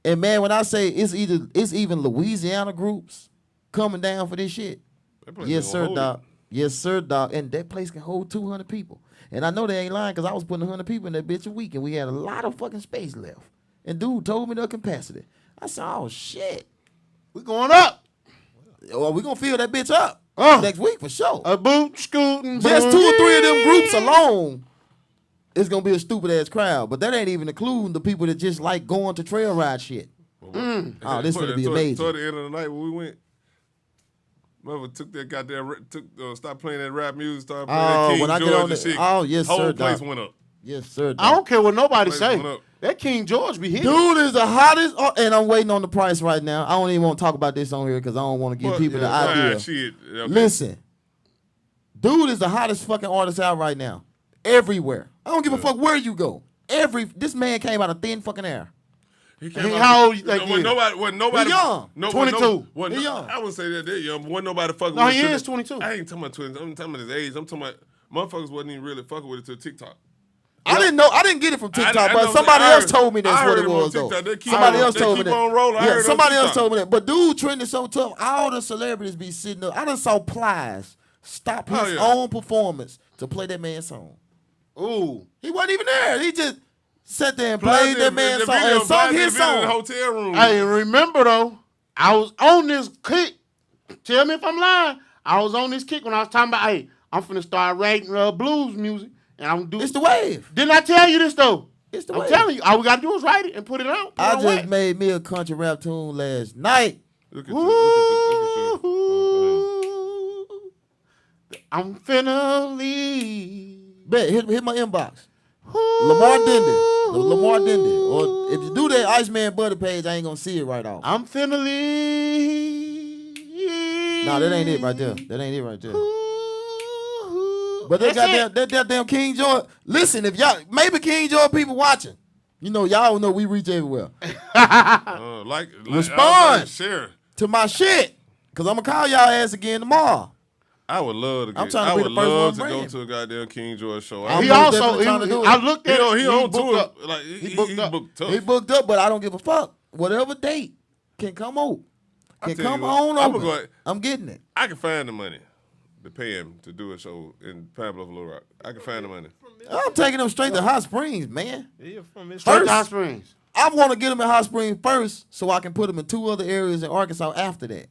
And man, when I say it's even Louisiana groups coming down for this shit. Yes, sir, doc. Yes, sir, doc. And that place can hold 200 people. And I know they ain't lying because I was putting 100 people in that bitch a week, and we had a lot of fucking space left. And dude told me the capacity. I said, oh shit, We going up. well, we gonna fill that bitch up next week for sure. A boot scooting. Just 2 or 3 of them groups alone, it's gonna be a stupid ass crowd. But that ain't even including the people that just like going to trail ride shit. Oh, this gonna be amazing. Toward the end of the night when we went, mother took that goddamn stopped playing that rap music, started playing that King when I George get on and the, shit. oh yes, Whole sir, place doc. went up. Yes, sir, doc. I don't care what nobody Place say. went up. That King George be hitting. Dude is the hottest, and I'm waiting on the price right now. I don't even want to talk about this on here because I don't want to give people the idea. Shit. Okay. Listen, dude is the hottest fucking artist out right now, everywhere. I don't give a fuck where you go. This man came out of thin fucking air. How old you think he is? Nobody. He young. 22. He young. I wouldn't say that they're young, but wasn't nobody fucking No, with he it. is 22. I ain't talking about 20. I'm talking about his age. I'm talking about motherfuckers wasn't even really fucking with it till TikTok. I didn't know. I didn't get it from TikTok, I but know, somebody I else heard- told me I that's heard what it him on was, though. TikTok. They keep Somebody on- else they told me keep that. on rolling. I heard Yeah, it on somebody else TikTok. told me that. But dude trending so tough, all the celebrities be sitting up. I done saw Plies stop his Oh, yeah. own performance to play that man's song. Ooh. He wasn't even there. He just sat there and Plies played did- that man's the song video- and sung Plies did his video in the song. hotel room. Hey, remember though, I was on this kick. Tell me if I'm lying. I was on this kick when I was talking about, hey, I'm finna start writing blues music, and I'm do. It's the wave. Didn't I tell you this though? It's the I'm wave. telling you, all we gotta do is write it and put it out. Put I it on just wax. made me a country rap tune last night. Look at you. Look at you. Ooh, I'm finna leave. Bet, hit my inbox. Lamar Dendy. Lamar Dendy. Or if you do that Iceman Buddy page, I ain't gonna see it right off. I'm finna leave. Nah, that ain't it right there. That ain't it right there. Ooh, But that's it. that goddamn King George. Listen, if y'all maybe King George people watching, you know y'all know we reach everywhere. Respond. Share. To my shit, cause I'm gonna call y'all ass again tomorrow. I would love to. I'm Get, trying to I be would the first one love to to bring go it. to a goddamn King George show. I'm He most also, definitely trying to do it. I looked at it. He on booked tour. up. Like He booked up. booked tough. He booked up, but I don't give a fuck. Whatever date can come out, can tell you come what, on I'ma over. go- I'm getting it. I can find the money to pay him to do a show in Pine Bluff, Little Rock. I can find the money. I'm taking them straight to Hot Springs, man. Yeah, from his Straight First- to Hot Springs. I want to get them in Hot Springs first, so I can put them in 2 other areas in Arkansas after that.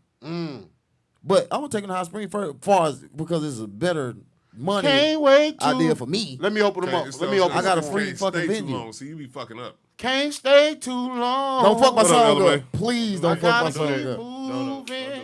But I'm gonna take them to Hot Springs first, because it's a better money Can't wait to. idea for me. Let me open them up. Can't- Let me open. I got a them up. free Can't fucking stay venue. Too long, so you be fucking up. Can't stay too long. Don't fuck my What up, song LMA? up. Please don't fuck my Gotta song keep up. moving. Don't do that.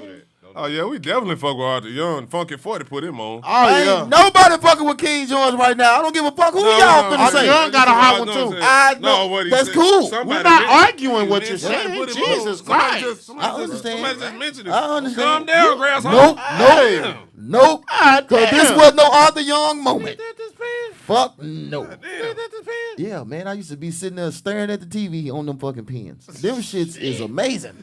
Oh yeah, we definitely fuck with Arthur Young. Funky 40 put him on. Oh yeah. Ain't nobody fucking with King George right now. I don't give a fuck who y'all finna Arthur say. Young got a hot one, too. I No, know. what he That's said. cool. Somebody We're not mentioned- arguing what you're Somebody saying. put him Jesus on. Somebody Christ. just- somebody I just- understand. Somebody just mentioned it. I understand. Calm down, grasshopper. Nope. Hey. Nope. God Cause this damn. was no Arthur Young moment. This pan? Fuck no. Damn. This pan? Yeah, man, I used to be sitting there staring at the TV on them fucking pens. Them shits is amazing.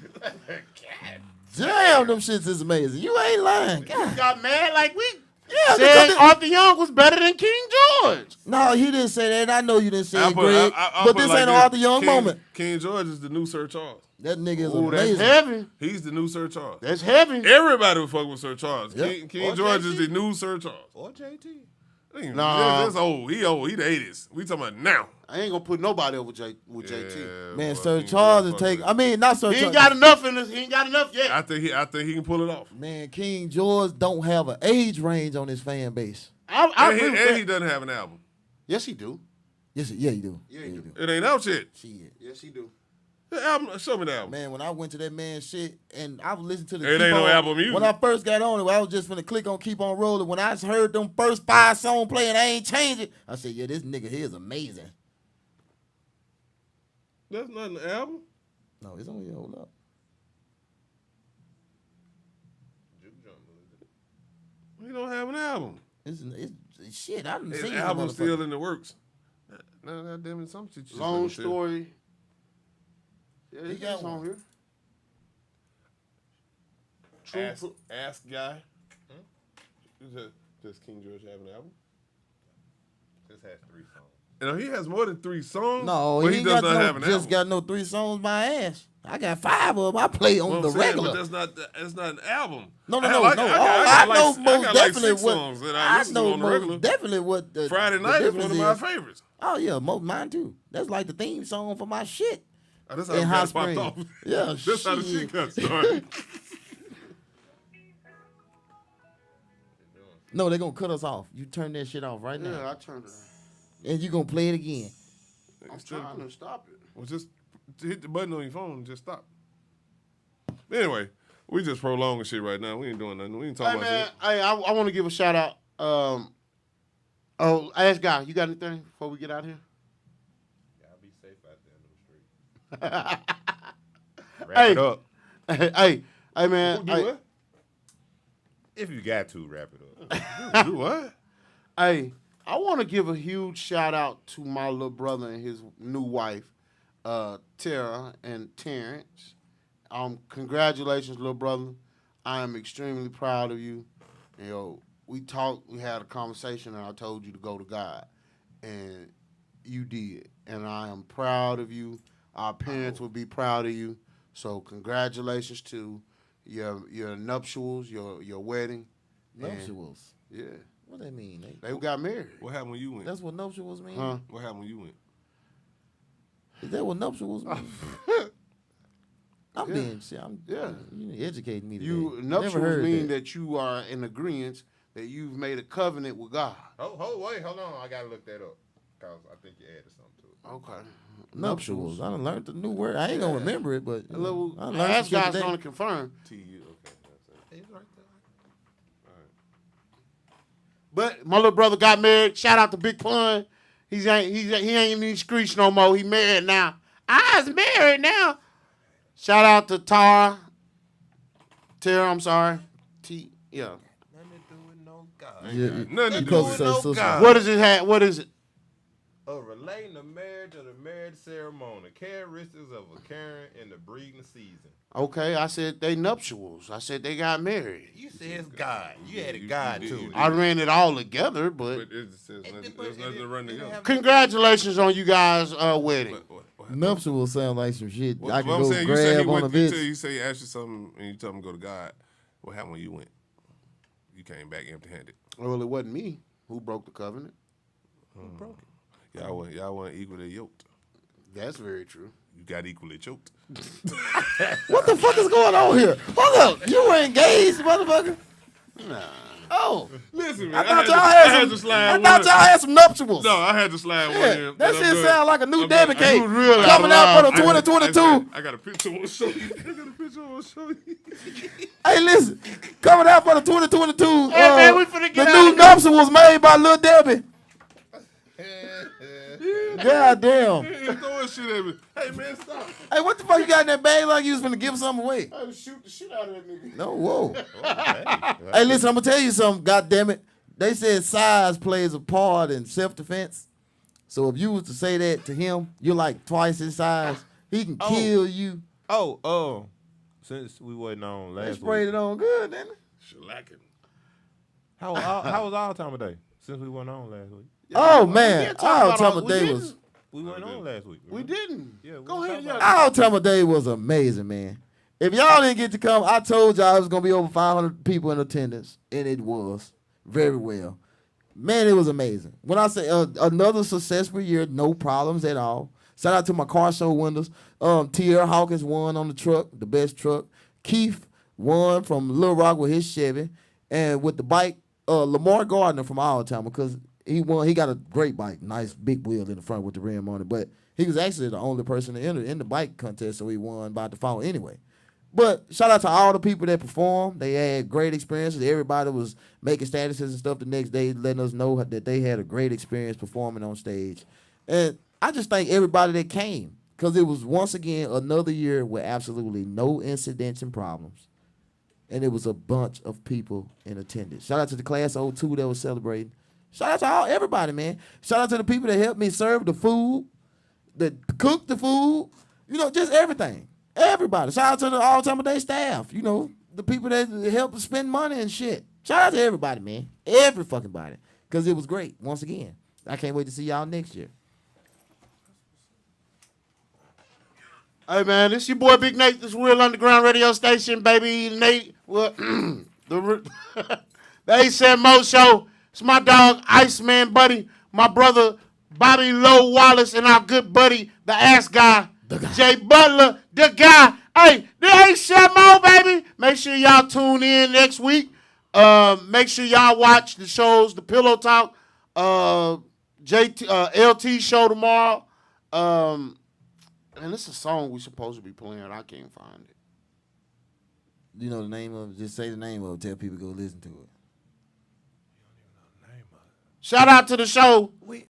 Damn, them shits is amazing. You ain't lying. God. Got mad like we Yeah, said because Arthur Young was better than King George. No, he didn't say that. I know you didn't say I'll it, put- Greg. I'll But put it this like ain't an this. Arthur Young moment. King George is the new Sir Charles. That nigga is Ooh, that's amazing. heavy. He's the new Sir Charles. That's heavy. Everybody would fuck with Sir Charles. Yep. King Or George is JT. the new Sir Charles. Or JT. Nah. That's old. He old. He the 80s. We talking about now. I ain't gonna put nobody over JT. Yeah, Man, boy, Sir King Charles George will fuck take. with I mean, not Sir He ain't Charles. got enough in this. He ain't got enough yet. I think he can pull it off. Man, King George don't have an age range on his fan base. I And, agree with and that. he doesn't have an album. Yes, he do. Yes, yeah, you do. Yeah, you do. It ain't out yet. Shit. Yes, he do. The album. Show me the album. Man, when I went to that man's shit and I was listening to the It Keep ain't no On- Apple Music. When I first got on it, I was just finna click on Keep On Rolling. When I heard them first 5 songs playing, I ain't changed it. I said, yeah, this nigga here is amazing. That's not an album. No, it's on here. Hold up. He don't have an album. It's shit. I didn't His see album's still in the works. No, goddamn it, some shit. you just Long never said. story. Yeah, He it's got on one. here. True. Ask guy. Does King George have an album? This has 3 songs. You know, he has more than 3 songs. No, but he he ain't does got not no, have an just album. got no 3 songs by ass. I got 5 of them. I play on Well, the I'm saying, regular. but that's not an album. No. I I know got most like definitely 6 what. songs that I I listen to know on the regular. most definitely what the Friday the Night is one difference of my favorites. Oh yeah, mine too. That's like the theme song for my shit. Oh, that's how In it Hot got popped Springs. off. Yeah, That's how the shit. shit got started. No, they're gonna cut us off. You turn that shit off right Yeah, now, I turned it on. and you gonna play it again. I'm trying to stop it. Well, just hit the button on your phone and just stop. Anyway, we just prolonging shit right now. We ain't doing nothing. We ain't Hey, talking about man, shit. hey, I want to give a shout out. Ask Guy, you got anything before we get out of here? Y'all be safe out there in the street. Wrap Hey. it up. Hey, man. Do Hey, what? If you got to, wrap it up. Do what? hey, I want to give a huge shout out to my little brother and his new wife, Tara and Terrence. Congratulations, little brother. I am extremely proud of you. You know, we talked, we had a conversation, and I told you to go to God, and you did. And I am proud of you. Our parents will be proud of you. So congratulations to your nuptials, your wedding. Nuptials. Yeah, What that mean? they got married. What happened when you went? That's what nuptials mean. Huh? What happened when you went? Is that what nuptials mean? I'm Yeah. being shit. Yeah. You educating me today. You Never nuptials heard mean that. that you are in agreement that you've made a covenant with God. Hold on. I got to look that up. Because I think you added something to it. Okay. Nuptials. I done learned the new word. I ain't gonna remember it, but A little, I learned ask some shit God's today. going to confirm. TU. Okay. It's right there. But my little brother got married. Shout out to Big Pun. He ain't in these streets no more. He married now. I's married now. Shout out to Tara. I'm sorry. Yeah. Nothing to do with no God. Yeah, Nothing to do because with it says no sister. God. What does it have? What is it? Relating the marriage of the marriage ceremony, characteristics of occurring in the breeding season. Okay, I said they nuptials. I said they got married. You said it's God. You added you God did, to you it. did. I ran it all together, but But it says nothing, there's nothing to run together. congratulations on you guys' wedding. What? Nuptials sound like some shit I What can I'm go saying, you said he grab on a went. You bitch. say he asked you something, and you told him to go to God. What happened when you went? You came back empty-handed. Well, it wasn't me who broke the covenant. Who broke it? Y'all weren't equally yoked. That's very true. You got equally choked. What the fuck is going on here? Hold up. You were engaged, motherfucker? Nah. Oh. Listen, man. I thought y'all I had to some. slide I one thought in. y'all had some nuptials. No, I had to slide one Yeah, in. that but I'm shit good. sound like a new I'm Debbie good. cake You real out coming of out for line. the 2022. I got a picture I want to show you. I got a picture I want to show you. Hey, listen, coming out for the 2022. Hey, man, we finna the get new out of nuptial was made by Lil Debbie. God damn. He throwing shit at me. Hey, man, stop. Hey, what the fuck you got in that bag like you was finna give something away? I would shoot the shit out of that nigga. No, whoa. Hey, Hey, listen, I'm gonna tell you something. God damn it, they said size plays a part in self-defense. So if you was to say that to him, you're like twice his size. He can kill you. Since we wasn't on They last sprayed week, it on good, didn't they? Shellacking. how was our time of day? Since we wasn't on last week. Oh We man, can't talk All about all- Time of we Day didn't. was. We went on last week. We remember? didn't. Yeah, we Go was ahead. talking Yeah. All Time of Day was amazing, man. If y'all didn't get to come, I told y'all it was gonna be over 500 people in attendance, and it was very well. Man, it was amazing. When I say another successful year, no problems at all. Shout out to my car show windows. T.R. Hawkins won on the truck, the best truck. Keith won from Little Rock with his Chevy, and with the bike, Lamar Gardner from All Time because he won. He got a great bike, nice big wheel in the front with the rim on it. But he was actually the only person to enter in the bike contest, so he won by default anyway. But shout out to all the people that performed. They had great experiences. Everybody was making statuses and stuff the next day, letting us know that they had a great experience performing on stage. And I just thank everybody that came because it was, once again, another year with absolutely no incidents and problems. And it was a bunch of people in attendance. Shout out to the class of 02 that was celebrating. Shout out to everybody, man. Shout out to the people that helped me serve the food, that cooked the food, just everything. Everybody. Shout out to the All Time of Day staff. The people that help spend money and shit. Shout out to everybody, man. Every fucking body. Because it was great, once again. I can't wait to see y'all next year. Hey, man, this your boy Big Nate, this Real Underground Radio Station, baby. Nate, well, the A7 Mo Show. It's my dog, Iceman Buddy, my brother, Bobby Low Wallace, and our good buddy, the ass guy, Jay Butler, the guy. Hey, the A7 Mo, baby. Make sure y'all tune in next week. Make sure y'all watch the shows, the Pillow Talk, LT show tomorrow. And it's a song we supposed to be playing. I can't find it. You know the name of it? Just say the name of it. Tell people to go listen to it. Shout out to the show.